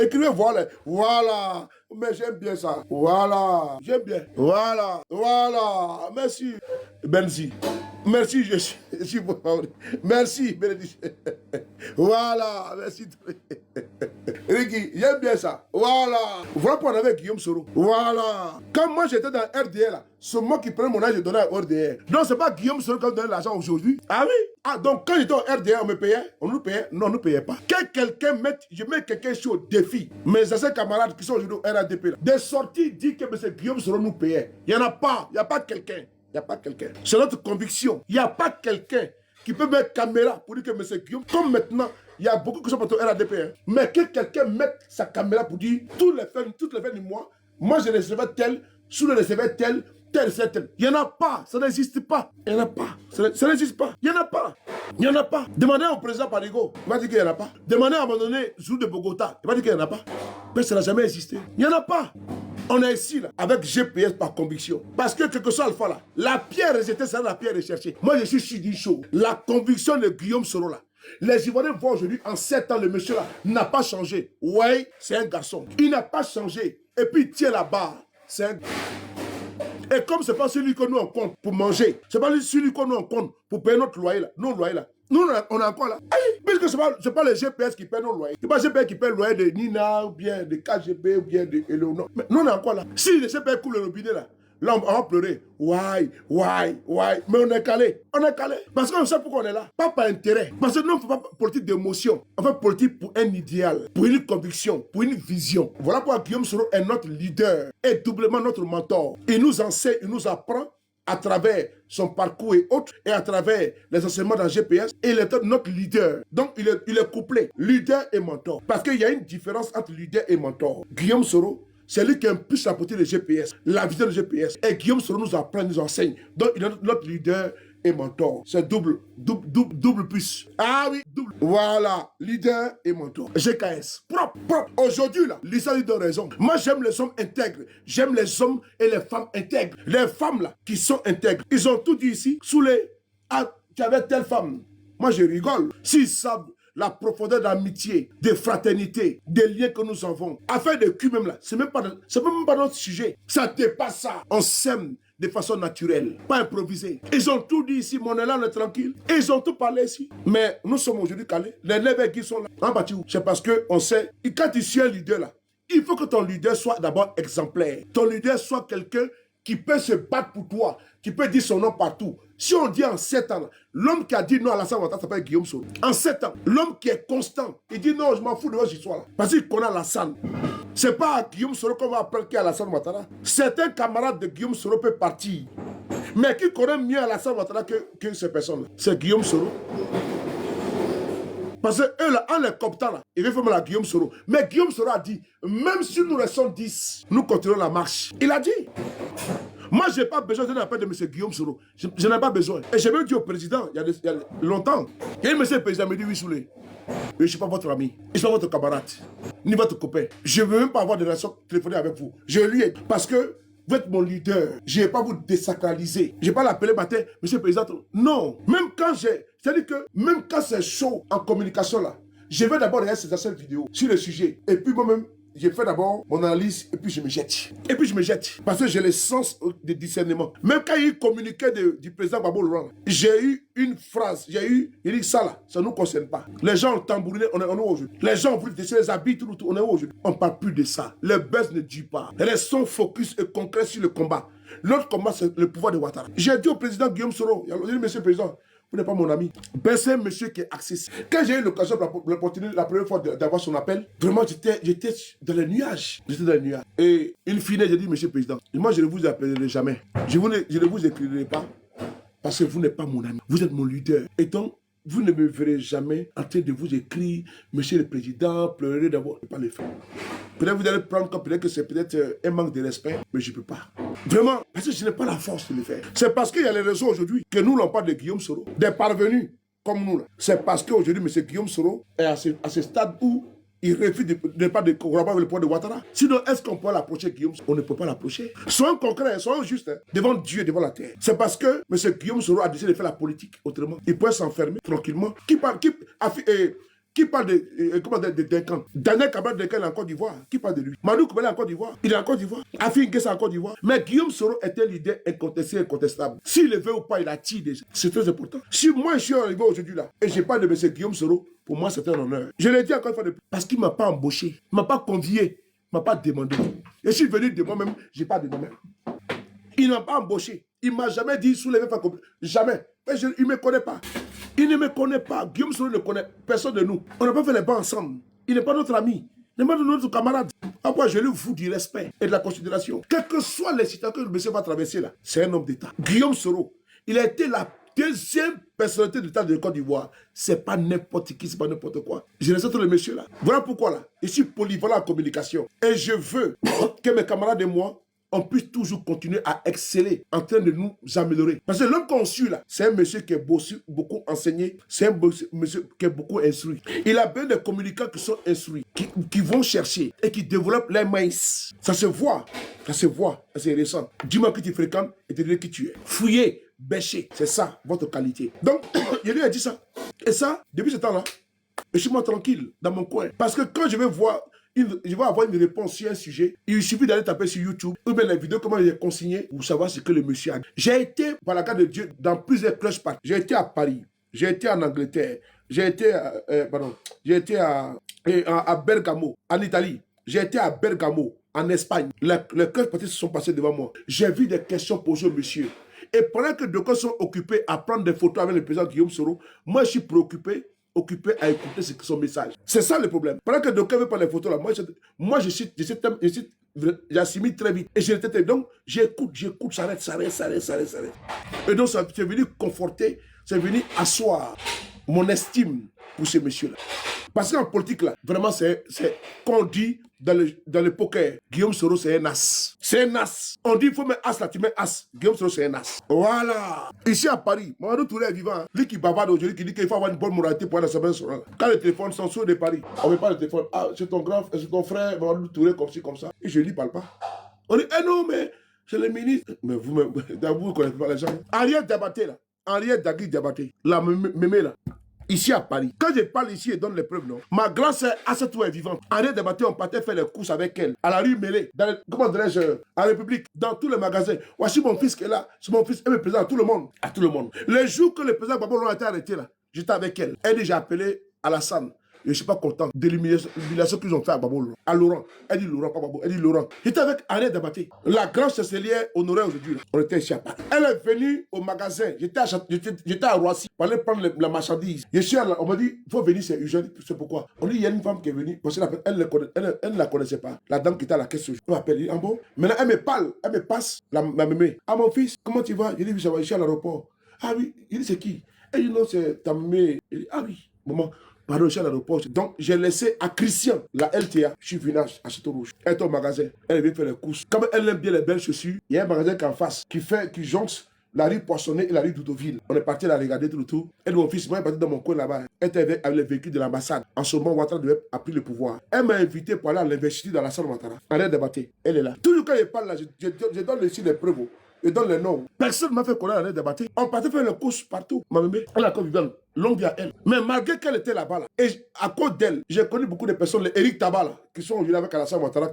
Écrivez voilà. Voilà. Mais j'aime bien ça. Voilà. J'aime bien. Voilà. Voilà. Merci. Merci. Merci, je suis merci, bénédiction. Voilà, merci. Ricky, j'aime bien ça. Voilà. Voilà pour avec Guillaume Soro. Voilà. Quand moi j'étais dans RDR, là, c'est moi qui prenais mon âge et donnais à RDR. Donc c'est pas Guillaume Soro qui donne l'argent aujourd'hui. Ah oui. Ah, donc quand j'étais au RDR, on me payait? On nous payait? Non, on ne nous payait pas. Que quelqu'un mette, je mets quelqu'un sur le défi. Mes anciens camarades qui sont aujourd'hui au RADP, là, des sorties disent que M. Guillaume Soro nous payait. Il n'y en a pas. Il n'y a pas quelqu'un. Il n'y a pas quelqu'un. C'est notre conviction. Il n'y a pas quelqu'un qui peut mettre caméra pour dire que M. Guillaume, comme maintenant, il y a beaucoup qui sont partis au RADP. Hein, mais que quelqu'un mette sa caméra pour dire toutes les fins du mois, moi je recevais tel, sous le recevais tel. Il n'y en a pas. Ça n'existe pas. Il n'y en a pas. Ça n'existe pas. Il n'y en a pas. Il n'y en a pas. Demandez au président Parigo. Il va dire qu'il n'y en a pas. Demandez à un moment donné, Zou de Bogota. Il va dire qu'il n'y en a pas. Mais ça n'a jamais existé. Il n'y en a pas. On est ici, là, avec GPS par conviction. Parce que, quel que soit Alpha, là, la pierre rejetée sera la pierre recherchée. Moi, je suis Sidi Chaud. La conviction de Guillaume Soro, là. Les Ivoiriens voient aujourd'hui, en 7 ans, le monsieur, là, n'a pas changé. Ouais, c'est un garçon. Il n'a pas changé. Et puis, il tient la barre. C'est un... Et comme ce n'est pas celui que nous on compte pour manger, ce n'est pas celui que nous on compte pour payer notre loyer, là. Nos loyers, là. Nous, on a encore là. Aïe, puisque ce n'est pas les GPS qui paient nos loyers. Ce n'est pas les GPS qui paient le loyer de Nina, ou bien de KGB, ou bien de Eleonore. Mais nous, on est encore là. Si les GPS coulent le robinet, là, là, on va pleurer. Why? Mais on est calé. On est calé. Parce qu'on sait pourquoi on est là. Pas par intérêt. Parce que nous, on ne fait pas politique d'émotion. On fait politique pour un idéal, pour une conviction, pour une vision. Voilà pourquoi Guillaume Soro est notre leader et doublement notre mentor. Il nous enseigne, il nous apprend à travers son parcours et autres, et à travers les enseignements dans GPS, il est notre leader. Donc, il est couplé, leader et mentor. Parce qu'il y a une différence entre leader et mentor. Guillaume Soro, c'est lui qui impulse la politique de GPS, la vision de GPS. Et Guillaume Soro nous apprend, nous enseigne. Donc, il est notre leader et mentor. C'est double plus. Ah oui, double. Voilà, leader et mentor. GKS, propre. Aujourd'hui, là, Lisa lui donne raison. Moi, j'aime les hommes intègres. J'aime les hommes et les femmes intègres. Les femmes, là, qui sont intègres. Ils ont tout dit ici, sous les... Ah, tu avais telle femme. Moi, je rigole. S'ils savent la profondeur d'amitié, de fraternité, des liens que nous avons, affaire de cul même là, c'est même pas notre sujet. Ça dépasse ça. On s'aime de façon naturelle, pas improvisée. Ils ont tout dit ici, mon élan est tranquille. Ils ont tout parlé ici. Mais nous sommes aujourd'hui calés. Les lèvres qui sont là, en bâti où? C'est parce qu'on sait, et quand tu suis un leader là, il faut que ton leader soit d'abord exemplaire. Ton leader soit quelqu'un qui peut se battre pour toi, qui peut dire son nom partout. Si on dit en 7 ans, l'homme qui a dit non à Alassane Ouattara s'appelle Guillaume Soro. En 7 ans, l'homme qui est constant, il dit non, je m'en fous de votre histoire là. Parce qu'il connaît Alassane. C'est pas à Guillaume Soro qu'on va apprendre qui est Alassane Ouattara. Certains camarades de Guillaume Soro peuvent partir. Mais qui connaît mieux Alassane Ouattara que ces personnes-là? C'est Guillaume Soro. Parce que eux, là, en les cooptant, là, ils veulent faire mal à Guillaume Soro. Mais Guillaume Soro a dit, même si nous restons 10, nous continuons la marche. Il a dit. Moi, je n'ai pas besoin d'un appel de M. Guillaume Soro. Je n'en ai pas besoin. Et j'ai même dit au président, il y a longtemps, et M. le président me dit, oui, Soulé, je ne suis pas votre ami, je ne suis pas votre camarade, ni votre copain. Je ne veux même pas avoir de relation téléphonique avec vous. Je lui ai dit, parce que vous êtes mon leader. Je ne vais pas vous désacraliser. Je ne vais pas l'appeler matin, monsieur le président. Non. Même quand c'est-à-dire que même quand c'est chaud en communication là, je vais d'abord regarder ces anciennes vidéos sur le sujet. Et puis moi-même, j'ai fait d'abord mon analyse et puis je me jette. Parce que j'ai le sens de discernement. Même quand il communiquait du président Gbagbo Laurent, j'ai eu une phrase, il dit ça là, ça ne nous concerne pas. Les gens ont tambouriné, on est où aujourd'hui? Les gens ont voulu décider les habits, tout, on est où aujourd'hui? On ne parle plus de ça. Le buzz ne dit pas. Restons focus et concrets sur le combat. L'autre combat, c'est le pouvoir de Ouattara. J'ai dit au président Guillaume Soro, il a dit, monsieur le président, vous n'êtes pas mon ami. Ben, c'est un monsieur qui est accessible. Quand j'ai eu l'occasion, la première fois d'avoir son appel, vraiment, j'étais dans les nuages. Et in fine, j'ai dit, monsieur le président, moi, je ne vous appellerai jamais. Je ne vous écrirai pas parce que vous n'êtes pas mon ami. Vous êtes mon leader. Et donc, vous ne me verrez jamais en train de vous écrire, monsieur le président, pleurer d'avoir. Je ne peux pas le faire. Peut-être vous allez prendre comme peut-être que c'est peut-être un manque de respect, mais je ne peux pas. Vraiment, parce que je n'ai pas la force de le faire. C'est parce qu'il y a les raisons aujourd'hui que nous, l'on parle de Guillaume Soro, des parvenus comme nous. C'est parce qu'aujourd'hui, M. Guillaume Soro est à ce stade où il refuse de ne pas collaborer avec le pouvoir de Ouattara. Sinon, est-ce qu'on peut l'approcher, Guillaume Soro? On ne peut pas l'approcher. Soyons concrets, soyons justes, hein, devant Dieu, devant la terre. C'est parce que M. Guillaume Soro a décidé de faire la politique autrement. Il pourrait s'enfermer tranquillement. Qui parle de Duncan? Daniel Kabal Duncan est en Côte d'Ivoire. Qui parle de lui? Manu Koubela est en Côte d'Ivoire. Il est en Côte d'Ivoire. Afin Guessa est en Côte d'Ivoire. Mais Guillaume Soro est un leader incontesté, incontestable. S'il le veut ou pas, il attire déjà. C'est très important. Si moi je suis arrivé aujourd'hui là et je n'ai pas de M. Guillaume Soro, pour moi c'est un honneur. Je l'ai dit encore une fois de plus. Parce qu'il ne m'a pas embauché. Il ne m'a pas convié. Il ne m'a pas demandé. Et je suis venu de moi-même, je n'ai pas de moi-même. Il ne m'a pas embauché. Il ne m'a jamais dit soulevez pas. Jamais. Mais il ne me connaît pas. Il ne me connaît pas. Guillaume Soro ne connaît personne de nous. On n'a pas fait les bancs ensemble. Il n'est pas notre ami. Il n'est pas notre camarade. Après, je lui fous du respect et de la considération. Quelles que soient les situations que le monsieur va traverser là, c'est un homme d'État. Guillaume Soro, il a été la deuxième personnalité de l'État de Côte d'Ivoire. C'est pas n'importe qui, c'est pas n'importe quoi. Je respecte le monsieur là. Voilà pourquoi là, je suis polyvalent en communication. Et je veux que mes camarades et moi, on puisse toujours continuer à exceller en train de nous améliorer. Parce que l'homme qu'on suit là, c'est un monsieur qui est beaucoup enseigné, c'est un monsieur qui est beaucoup instruit. Il a besoin de communicants qui sont instruits, qui vont chercher et qui développent les maïs. Ça se voit, c'est récent. Dis-moi qui tu fréquentes et te dirai qui tu es. Fouiller, bêcher, c'est ça votre qualité. Donc, il lui a dit ça. Et ça, depuis ce temps-là, je suis moi tranquille dans mon coin. Parce que quand je vais voir... je vais avoir une réponse sur un sujet. Il suffit d'aller taper sur YouTube ou bien la vidéo, comment il est consigné pour savoir ce que le monsieur a dit. J'ai été, par la grâce de Dieu, dans plusieurs cloches parties. J'ai été à Paris, j'ai été en Angleterre, j'ai été à Bergamo, en Italie, j'ai été à Bergamo, en Espagne. Les cloches parties se sont passées devant moi. J'ai vu des questions posées au monsieur. Et pendant que d'autres sont occupés à prendre des photos avec le président Guillaume Soro, moi je suis préoccupé à écouter son message. C'est ça le problème. Pendant que d'aucuns veulent prendre les photos là, moi j'assimile très vite. Et je l'étais. Donc j'écoute, j'arrête. Et donc c'est venu conforter, c'est venu asseoir mon estime pour ce monsieur-là. Parce qu'en politique là, vraiment c'est qu'on dit dans le poker, Guillaume Soro c'est un as. C'est un as. On dit il faut mettre as là, tu mets as. Guillaume Soro c'est un as. Voilà. Ici à Paris, Mamadou Touré est vivant. Lui qui bavarde aujourd'hui, qui dit qu'il faut avoir une bonne moralité pour aller à l'Assemblée nationale. Quand le téléphone sont sur de Paris, on ne met pas le téléphone. Ah, c'est ton frère Mamadou Touré comme ci, comme ça. Et je ne lui parle pas. On dit, eh non, mais c'est le ministre. Mais vous ne connaissez pas les gens. Henriette Diabaté là. Henriette Dagui Diabaté. La mémé là. Ici à Paris. Quand je parle ici et donne les preuves, non. Ma grande sœur Assetou est vivante. Henriette Diabaté, on partait faire les courses avec elle. À la rue Mélé. Comment dirais-je, à la République. Dans tous les magasins. Voici mon fils qui est là. C'est mon fils. Elle me présente à tout le monde. À tout le monde. Les jours que le président Gbagbo a été arrêté là, j'étais avec elle. Elle dit, j'ai appelé Alassane. Je ne suis pas content de l'humiliation qu'ils ont fait à Gbagbo. À Laurent. Elle dit Laurent, pas Gbagbo. Elle dit Laurent. J'étais avec Henriette Diabaté. La grande chancelière honorée aujourd'hui. On était ici à Paris. Elle est venue au magasin. J'étais à Roissy. Pour aller prendre la marchandise. On m'a dit, il faut venir, c'est urgent. C'est pourquoi. On dit, il y a une femme qui est venue. Parce elle ne la connaissait pas. La dame qui était à la caisse. On m'appelle. Elle dit, ah bon. Maintenant, elle me parle. Elle me passe ma mémé. Ah, mon fils, comment tu vas? Je dis, oui, ça va, je suis à l'aéroport. Ah oui. Il dit, c'est qui? Elle dit, non, c'est ta mémé. Il dit, ah oui. Maman. Pardon, je suis à l'aéroport. Donc, j'ai laissé à Christian, la LTA. Je suis venu à Château-Rouge. Elle est au magasin. Elle vient faire les courses. Comme elle aime bien les belles chaussures, il y a un magasin qui est en face, qui jonxe la rue Poissonnet et la rue Doudoville. On est parti la regarder tout le tour. Elle, mon fils, moi, est parti dans mon coin là-bas. Elle était avec le véhicule de l'ambassade. En ce moment, Ouattara a pris le pouvoir. Elle m'a invité pour aller à l'université dans la salle Ouattara. Arrête de débattre. Elle est là. Toujours quand je parle là, je donne ici les preuves. Je donne les noms. Personne ne m'a fait connaître Arrête de débattre. On partait faire les courses partout. Ma mémé, elle a encore vivant. Longue vie à elle. Mais malgré qu'elle était là-bas, là, et à cause d'elle, j'ai connu beaucoup de personnes, les Eric Tabala, qui sont venus avec Alassane Ouattara,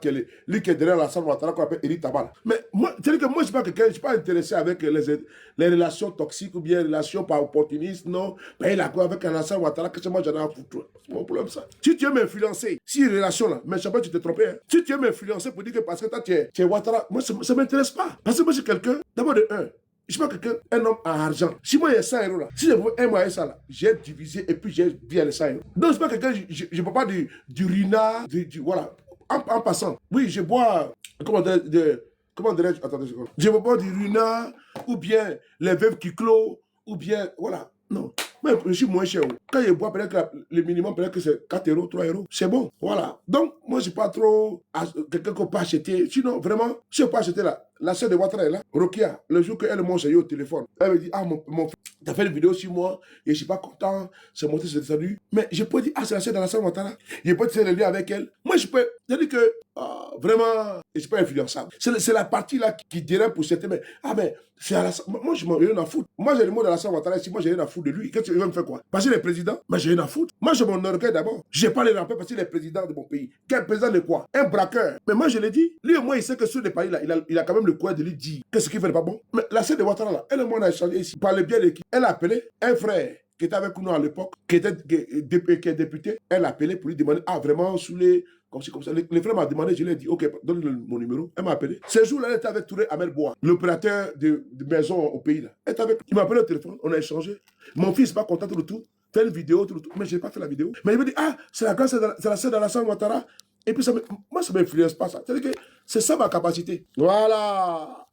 lui qui est derrière Alassane Ouattara, qu'on appelle Eric Tabala. Mais moi, c'est-à-dire que moi, je ne suis pas quelqu'un, je ne suis pas intéressé avec les relations toxiques ou bien les relations par opportunisme, non. Mais il a quoi avec Alassane Ouattara, que moi j'en ai à foutre. C'est mon problème, ça. Si tu veux m'influencer, si une relation là, mais je sais pas, tu t'es trompé. Hein. Si tu veux m'influencer pour dire que parce que toi, tu es Ouattara, moi, ça ne m'intéresse pas. Parce que moi, je suis quelqu'un, d'abord de un. Je ne suis pas quelqu'un, un homme à argent. Si moi, il y a 100 € là, si je veux un mois ça là, j'ai divisé et puis j'ai bien les 100 €. Donc, je ne suis pas quelqu'un, je ne bois pas du rina, voilà. En passant, oui, je bois, comment dirais-je, attendez une seconde. Je ne bois pas du rina, ou bien les veuves qui clôt, ou bien, voilà. Non. Mais je suis moins cher. Quand je bois, peut-être que le minimum, peut-être que c'est 4 €, 3 €. C'est bon. Voilà. Donc, moi, je ne suis pas trop quelqu'un qu'on peut acheter. Sinon, vraiment, si je peux acheter la sœur de Ouattara est là. Rokia, le jour qu'elle mange au téléphone, elle me dit, ah, mon frère, t'as fait une vidéo sur moi et je ne suis pas content. C'est monté, c'est descendu. Mais je peux dire, ah, c'est la sœur de la sœur Ouattara. Je peux tirer le lien avec elle. Moi, je peux. C'est-à-dire que, vraiment, je suis pas influençable. C'est la partie là qui dirait pour certains, mais, c'est moi, je m'en ai rien à foutre. Moi, j'ai le mot de Alassane Ouattara ici, moi, j'ai rien à foutre de lui. Qu'est-ce qu'il va me faire quoi? Parce qu'il est président, moi, j'ai rien à foutre. Moi, je m'en orgueille d'abord. J'ai pas les rampes parce qu'il est président de mon pays. Quel président de quoi? Un braqueur. Mais moi, je l'ai dit. Lui, au moins, il sait que sur les pays là, il a quand même le courage de lui dire que ce qu'il fait n'est pas bon. Mais la sœur de Ouattara là, elle et moi, on a échangé ici. Par le biais de qui? Elle a appelé un frère qui était avec nous à l'époque, qui est député. Elle a appelé pour lui demander, vraiment, sous les. Comme ça. Les frères m'ont demandé, je lui ai dit, ok, donne mon numéro. Elle m'a appelé. Ce jour-là, elle était avec Touré Amel Bois, l'opérateur de maison au pays. Là. Elle était avec. Il m'a appelé au téléphone, on a échangé. Mon fils n'est pas content tout le tout. Fait une vidéo, tout le tout. Mais je n'ai pas fait la vidéo. Mais il m'a dit, c'est la grâce, c'est la sœur d'Alassane Ouattara. Et puis, moi, ça ne m'influence pas ça. C'est-à-dire que c'est ça ma capacité. Voilà.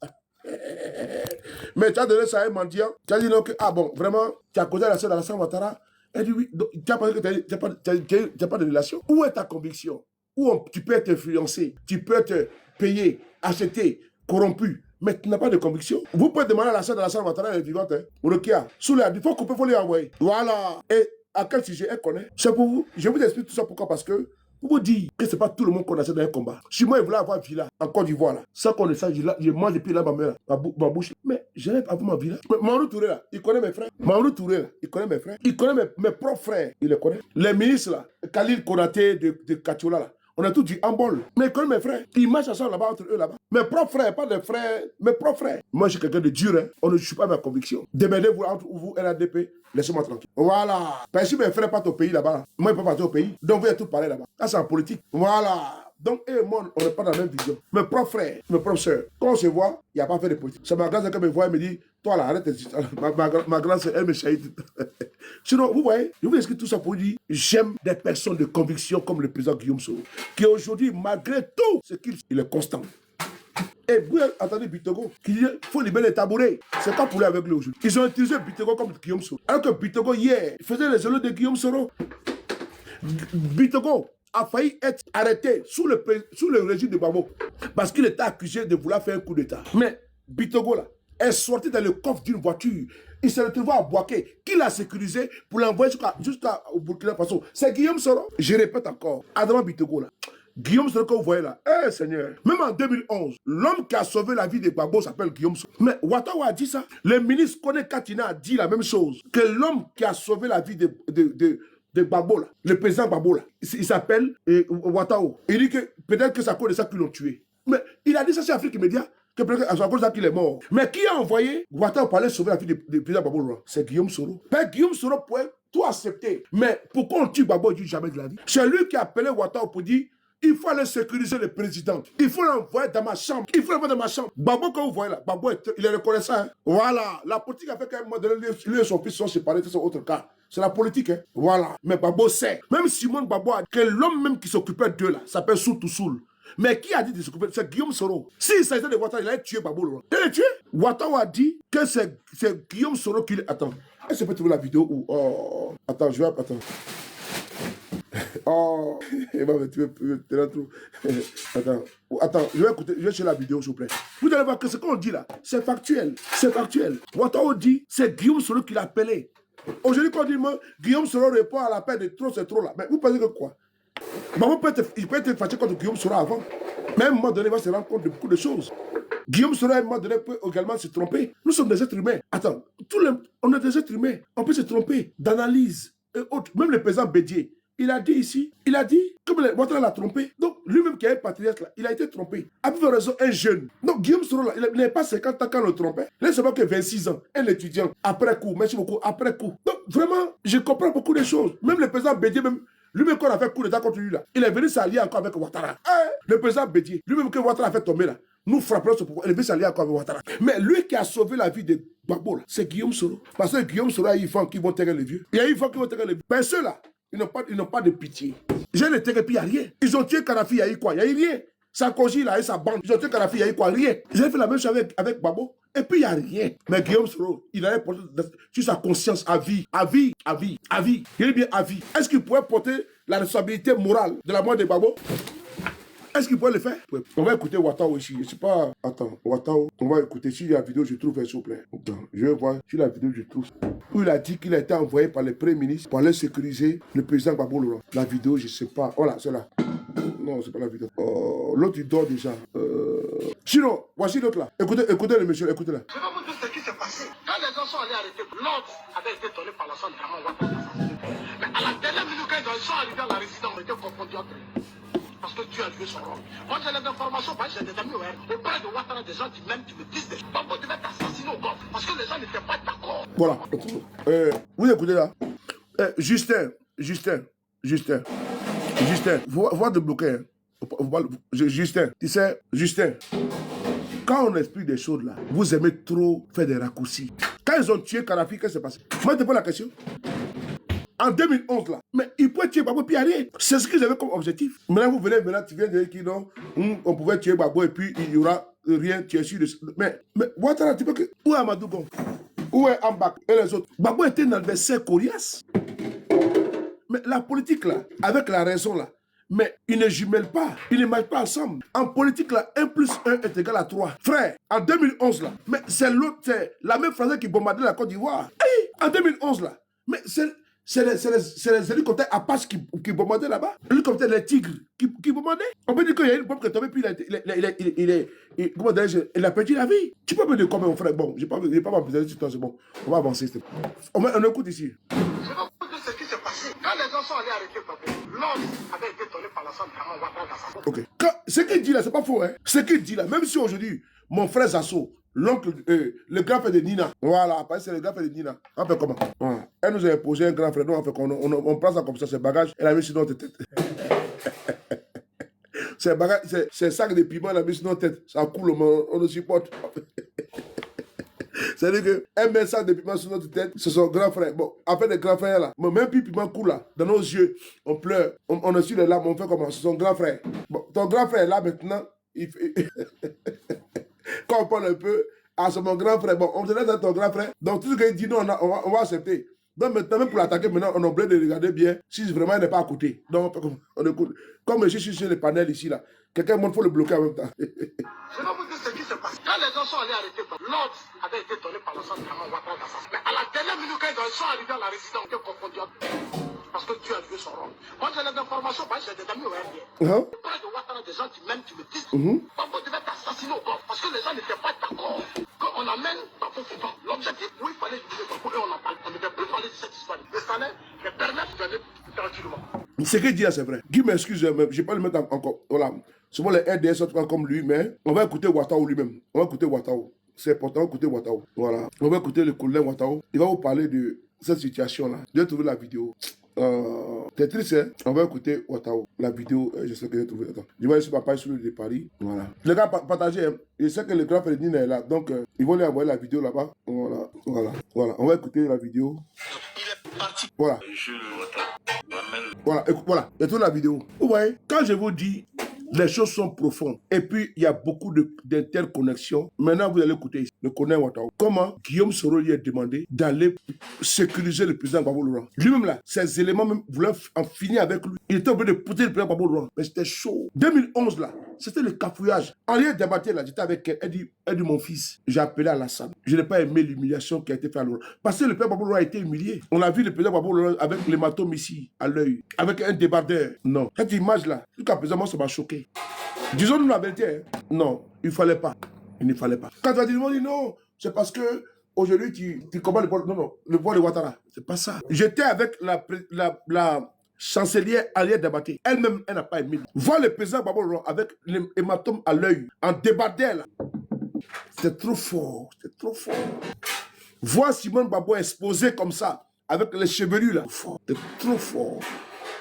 Mais tu as donné ça à un mendiant. Tu as dit non, que, bon, vraiment, tu as causé à la sœur d'Alassane Ouattara. Elle dit oui. Donc, tu as pensé que tu n'as pas de relation. Où est ta conviction? Où tu peux être influencé, tu peux être payé, acheté, corrompu, mais tu n'as pas de conviction. Vous pouvez demander à la sœur de Alassane Ouattara, elle est vivante, hein, ou le Kia. Sous l'air, il faut couper, il faut lui envoyer. Voilà. Et à quel sujet elle connaît? C'est pour vous. Je vous explique tout ça pourquoi? Parce que pour vous dire que ce n'est pas tout le monde qu'on a dans un combat. Si moi, je voulais avoir villa en Côte d'Ivoire, là, sans qu'on le sache, je mange depuis là, ma bouche. Mais je n'ai pas avoir ma villa. Mamadou Touré, là, il connaît mes frères. Mamadou Touré, là, il connaît mes frères. Il connaît mes propres frères. Il les connaît. Les ministres, là, Khalil Konaté de Katiola, là. On a tout dit en bol. Mais comme mes frères, ils marchent ensemble là-bas, entre eux là-bas. Mes propres frères, pas des frères, mes propres frères. Moi, je suis quelqu'un de dur, hein. On ne joue pas ma conviction. Démêlez-vous entre vous et l'ADP. Laissez-moi tranquille. Voilà. Parce que mes frères partent au pays là-bas. Moi, je peux partir au pays. Donc, vous êtes tout parler là-bas. Ça, c'est en politique. Voilà. Donc, eux et moi, on n'est pas dans la même vision. Mes propres frères, mes propres soeurs, quand on se voit, il n'y a pas fait de politique. C'est ma grande sœur qui me voit et me dit, toi là, arrête. Ma grande sœur, elle me chahute. Sinon, vous voyez, je vous explique tout ça pour dire, j'aime des personnes de conviction comme le président Guillaume Soro, qui aujourd'hui, malgré tout, il est constant. Et vous entendez Bitogo qui dit qu'il faut libérer les tabourets. C'est pas pour lui avec lui aujourd'hui. Ils ont utilisé Bitogo comme Guillaume Soro. Alors que Bitogo, hier, faisait les éloges de Guillaume Soro. Bitogo a failli être arrêté sous le régime de Gbagbo parce qu'il était accusé de vouloir faire un coup d'État. Mais Bitogo, là, est sorti dans le coffre d'une voiture. Il s'est retrouvé à Boaké. Qui l'a sécurisé pour l'envoyer jusqu'au Burkina Faso? C'est Guillaume Soro. Je répète encore. Adama Bitogo, là. Guillaume Soro que vous voyez là, Seigneur, même en 2011, l'homme qui a sauvé la vie de Gbagbo s'appelle Guillaume Soro. Mais Ouattara a dit ça. Le ministre Kone Katina a dit la même chose. Que l'homme qui a sauvé la vie de Gbagbo là, le président Gbagbo là, il s'appelle Ouattara. Il dit que peut-être que c'est à cause de ça qu'ils l'ont tué. Mais il a dit ça sur Afrique Média, que peut-être c'est à cause de ça qu'il est mort. Mais qui a envoyé Ouattara pour aller sauver la vie du président Gbagbo? C'est Guillaume Soro. Père Guillaume Soro pouvait tout accepter. Mais pourquoi on tue Gbagbo, il dit jamais de la vie? C'est lui qui a appelé Ouattara pour dire il faut aller sécuriser le président. Il faut l'envoyer dans ma chambre. Il faut l'envoyer dans ma chambre. Gbagbo, quand vous voyez là, Gbagbo, il est reconnaissant. Hein? Voilà. La politique a fait qu'à un moment donné, lui et son fils sont séparés. C'est autre cas. C'est la politique. Hein? Voilà. Mais Gbagbo sait. Même Simone Gbagbo a dit que l'homme même qui s'occupait d'eux là s'appelle Soutou Soul. Mais qui a dit de s'occuper? C'est Guillaume Soro. S'il s'agissait de Ouattara, il allait tuer Gbagbo. Il allait tuer. Ouattara a dit que c'est Guillaume Soro qui... Attends. Est-ce que tu peux trouver la vidéo où... Oh. Attends, je vais... Attends. Oh, attends, je vais écouter, je vais chercher la vidéo s'il vous plaît. Vous allez voir que ce qu'on dit là, c'est factuel. C'est factuel. Ouattara dit, c'est Guillaume Soro qui l'a appelé. Aujourd'hui, quand on dit, Guillaume Soro répond à l'appel de trop, c'est trop là. Mais vous pensez que quoi? Il peut être fâché contre Guillaume Soro avant. Mais à un moment donné, il va se rendre compte de beaucoup de choses. Guillaume Soro, à un moment donné, peut également se tromper. Nous sommes des êtres humains. Attends, on est des êtres humains. On peut se tromper d'analyse et autres. Même le président Bédier. Il a dit ici, comme Ouattara l'a trompé, donc lui-même qui est un patriote là, il a été trompé. A plus de raison, un jeune. Donc Guillaume Soro là, il n'est pas 50 ans quand on le trompait. Là, c'est pas que 26 ans, un étudiant, après coup, merci beaucoup, après coup. Donc vraiment, je comprends beaucoup de choses. Même le président Bédier, même lui-même quand on a fait coup d'état contre lui là, il est venu s'allier encore avec Ouattara. Le président Bédier, lui-même que Ouattara a fait tomber là, nous frapperons ce pouvoir, il est venu s'allier encore avec Ouattara. Mais lui qui a sauvé la vie de Gbagbo là, c'est Guillaume Soro. Parce que Guillaume Soro a eu femme qui vont terrer les vieux. Il y a eu femme qui vont terrer les vieux. Ben ceux-là, ils n'ont pas de pitié. J'ai le terre et puis il n'y a rien. Ils ont tué Kadhafi, il y a eu quoi? Il n'y a eu rien. Sarkozy, il a eu sa bande. Ils ont tué Kadhafi, il y a eu quoi? Rien. Ils ont fait la même chose avec Gbagbo. Et puis il n'y a rien. Mais Guillaume Soro, il allait porter sur sa conscience à vie. À vie. Il est bien à vie. Est-ce qu'il pourrait porter la responsabilité morale de la mort de Gbagbo? Est-ce qu'il pourrait le faire? Ouais. On va écouter Ouattara ici. Je sais pas. Attends, Ouattara. On va écouter si la vidéo je trouve, s'il vous plaît. Attends, je vais voir si la vidéo je trouve. Où il a dit qu'il a été envoyé par le Premier ministre pour aller sécuriser le président Gbagbo Laurent. La vidéo, je sais pas. Voilà, c'est là. Non, c'est pas la vidéo. L'autre, il dort déjà. Sinon, voici l'autre là. Écoutez le monsieur, écoutez-le. Je vais vous dire ce qui s'est passé. Quand les gens sont allés arrêter, l'ordre avait été donné par la sonde vraiment Ouattara. Mais à la dernière minute, quand ils sont arrivés à la résidence, on était confondus entre eux. Parce que Dieu a joué son rôle. Moi, j'ai les informations, j'ai des amis auprès de Ouattara, des gens qui même qui me disent que Gbagbo devait être assassiné au golf. Parce que les gens n'étaient pas d'accord. Voilà. Vous écoutez là. Justin, faut te bloquer. Hein. Justin, tu sais, Justin, quand on explique des choses là, vous aimez trop faire des raccourcis. Quand ils ont tué Kadhafi, qu'est-ce qui s'est passé? Moi, je te pose la question. En 2011 là, mais ils pouvaient tuer Gbagbo et puis aller. C'est ce qu'ils avaient comme objectif. Maintenant, vous venez, tu viens de dire qu'ils non, on pouvait tuer Gbagbo et puis il n'y aura rien, tu es sûr de... Mais Ouattara, tu peux que... Où est Amadou Gon? Où est Ambak et les autres? Gbagbo était un adversaire coriace. Mais la politique là, avec la raison là, mais ils ne jumellent pas, ils ne marchent pas ensemble. En politique là, 1 plus 1 est égal à 3. Frère, en 2011 là, mais c'est l'autre, c'est la même Français qui bombardait la Côte d'Ivoire. Hey, en 2011 là, mais c'est les hélicoptères Apache qui bombardaient là-bas. L'hélicoptère les Tigres qui bombardaient. On peut dire qu'il y a une bombe qui est tombée, puis il a perdu la vie. Tu peux me dire comment, mon frère? Bon, je n'ai pas m'amuser sur toi, c'est bon. On va avancer. On écoute ici. Je vais vous dire ce qui s'est passé. Quand les gens sont allés arrêter Gbagbo, l'ordre avait été donné par la sonde vraiment Ouattara. Ok. Ce qu'il dit là, c'est pas faux, hein. Ce qu'il dit là, même si aujourd'hui, mon frère Zasso, l'oncle, le grand frère de Nina, voilà, parce que c'est le grand frère de Nina. On fait comment? Voilà. Elle nous a imposé un grand frère, nous on fait on prend ça comme ça, ses bagages, elle a mis sur notre tête. Ses bagages, ses sacs de piment, elle a mis sur notre tête. Ça coule, on le supporte. C'est-à-dire qu'elle met ça de piment sur notre tête, c'est son grand frère. Bon, après le grand frère là, même puis piment coule là, dans nos yeux, on pleure, on a su les larmes, on fait comment? C'est son grand frère. Bon, ton grand frère là maintenant, il fait... Quand on parle un peu, c'est mon grand frère. Bon, on te laisse à ton grand frère. Donc tout ce qu'il dit, non, on va accepter. Donc maintenant, même pour l'attaquer, maintenant, on a oublié de regarder bien si vraiment il n'est pas à côté. Donc on écoute. Comme je suis sur le panel ici là, quelqu'un il faut le bloquer en même temps. Je vais vous dire ce qui s'est passé. Quand les gens sont allés arrêter, l'ordre avait été donné par le centre vraiment Ouattara. Mais à la dernière minute, quand ils sont arrivés à la résidence, on était confondus entre eux. Parce que Dieu a joué son rôle. Moi, j'ai les informations, j'ai des amis auprès de Ouattara, des gens qui même qui me disent que Gbagbo devait être assassiné au golf. Parce que les gens n'étaient pas d'accord. Qu'on amène Gbagbo Fouba. L'objectif où il fallait juger Gbagbo et on en parle. On ne devait plus parler de cette histoire. Le salaire me permet d'aller tranquillement. Ce qu'il dit là, c'est vrai. Guy m'excuse, je ne vais pas le mettre encore. Voilà. Souvent les RDS sont comme lui, mais on va écouter Ouattara lui-même. On va écouter Ouattara. C'est important d'écouter Ouattara. Voilà. On va écouter le colonel Ouattara. Il va vous parler de cette situation-là. J'ai trouvé la vidéo. C'est triste, hein? On va écouter Ouattara. La vidéo, je sais que j'ai trouvé. Attends. Je vais sur ma page sur le de Paris. Voilà. Les gars, partagez. Hein? Je sais que le grand frère est là. Donc, ils vont lui envoyer la vidéo là-bas. Voilà. On va écouter la vidéo. Il est parti. Voilà. Voilà. Et toute la vidéo. Vous voyez, quand je vous dis, les choses sont profondes. Et puis, il y a beaucoup d'interconnexions. Maintenant, vous allez écouter ici. Le colonel Ouattara. Comment Guillaume Soro lui a demandé d'aller sécuriser le président Gbagbo Laurent. Lui-même là, ces éléments même voulaient en finir avec lui. Il était obligé de pousser le président Gbagbo Laurent. Mais c'était chaud. 2011 là, c'était le cafouillage. Henriette Diabaté là, j'étais avec elle. Elle dit mon fils, j'ai appelé à Alassane. Je n'ai pas aimé l'humiliation qui a été faite à Laurent. Parce que le président Gbagbo Laurent a été humilié. On a vu le président Gbagbo Laurent avec l'hématome ici, à l'œil. Avec un débardeur. Non. Cette image là, jusqu'à présent, moi, ça m'a choqué. Disons-nous la vérité. Hein. Non, il ne fallait pas. Il ne fallait pas. Quand tu as dit non, c'est parce que aujourd'hui tu combats le pouvoir. Non, le pouvoir de Ouattara. C'est pas ça. J'étais avec la chancelière Henriette Diabaté. Elle-même, elle n'a pas aimé. Voir le président Gbagbo Laurent avec l'hématome à l'œil, en débardeur là. C'est trop fort. C'est trop fort. Voir Simone Gbagbo exposé comme ça, avec les chevelus là. C'est trop fort.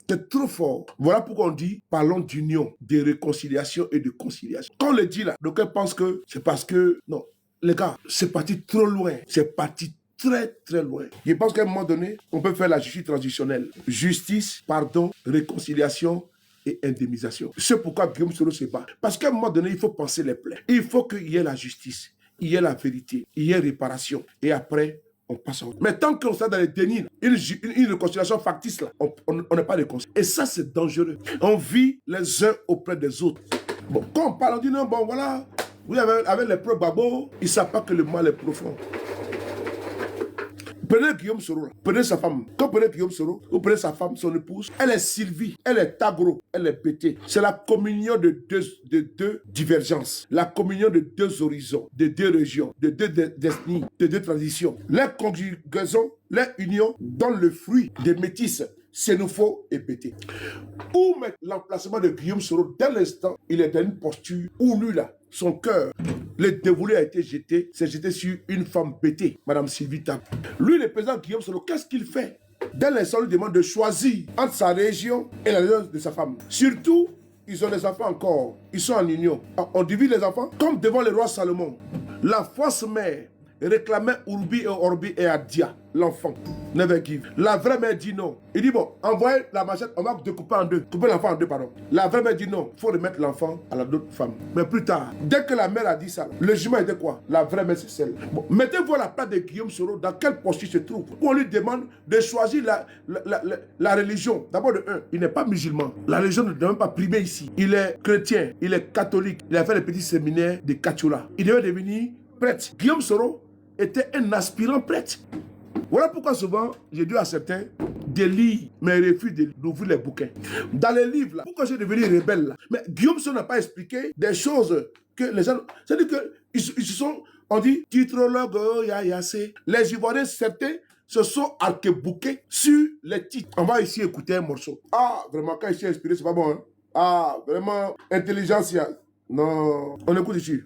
C'est trop fort. Voilà pourquoi on dit, parlons d'union, de réconciliation et de conciliation. Quand on le dit là, d'aucuns pensent que c'est parce que... Non, les gars, c'est parti trop loin. C'est parti très, très loin. Je pense qu'à un moment donné, on peut faire la justice transitionnelle. Justice, pardon, réconciliation et indemnisation. C'est pourquoi Guillaume Soro se bat. Parce qu'à un moment donné, il faut penser les plaies. Il faut qu'il y ait la justice, il y ait la vérité, il y ait réparation. Et après... on passe en... Mais tant qu'on est dans les dénis, une réconciliation factice, là, on n'est pas réconcilié. Et ça, c'est dangereux. On vit les uns auprès des autres. Bon, quand on parle, on dit non, bon voilà, vous avez avec les preuves Gbagbo, ils ne savent pas que le mal est profond. Prenez Guillaume Soro, prenez sa femme. Quand vous prenez Guillaume Soro, vous prenez sa femme, son épouse, elle est Sylvie, elle est Tagro, elle est pétée. C'est la communion de deux divergences, la communion de deux horizons, de deux régions, de deux destinies, de deux traditions. Les conjugaisons, les unions donnent le fruit des métis. Sénoufo et pété. Où mettre l'emplacement de Guillaume Soro dès l'instant, il est dans une posture où lui là, son cœur, le dévolu a été jeté, c'est jeté sur une femme pétée, Madame Sylvie Tap. Lui, le président Guillaume Soro, qu'est-ce qu'il fait? Dès l'instant, il lui demande de choisir entre sa région et la région de sa femme. Surtout, ils ont des enfants encore, ils sont en union. On divise les enfants comme devant le roi Salomon. La fausse mère réclamait Urbi et Orbi et Adia, l'enfant. Never give. La vraie mère dit non. Il dit bon, envoyez la machette, on va découper en deux. Couper l'enfant en deux, pardon. La vraie mère dit non, il faut remettre l'enfant à la d'autre femme. Mais plus tard, dès que la mère a dit ça, le jugement était quoi? La vraie mère, c'est celle. Bon, mettez-vous à la place de Guillaume Soro, dans quelle posture il se trouve? Où on lui demande de choisir la religion. D'abord de un, il n'est pas musulman. La religion ne doit même pas primer ici. Il est chrétien, il est catholique. Il a fait le petit séminaire de Kachula. Il devait devenir prêtre. Guillaume Soro était un aspirant prêtre. Voilà pourquoi souvent, j'ai dit à certains de lire, mais refusent d'ouvrir les bouquins. Dans les livres, là, pourquoi j'ai devenu rebelle là? Mais Guillaume Soro n'a pas expliqué des choses que les gens... C'est-à-dire qu'ils se sont... On dit, titrologue, les Ivoiriens, certains se sont arc-bouqués sur les titres. On va ici écouter un morceau. Ah, vraiment, quand je suis inspiré, c'est pas bon. Hein? Ah, vraiment, intelligence, non. On écoute ici.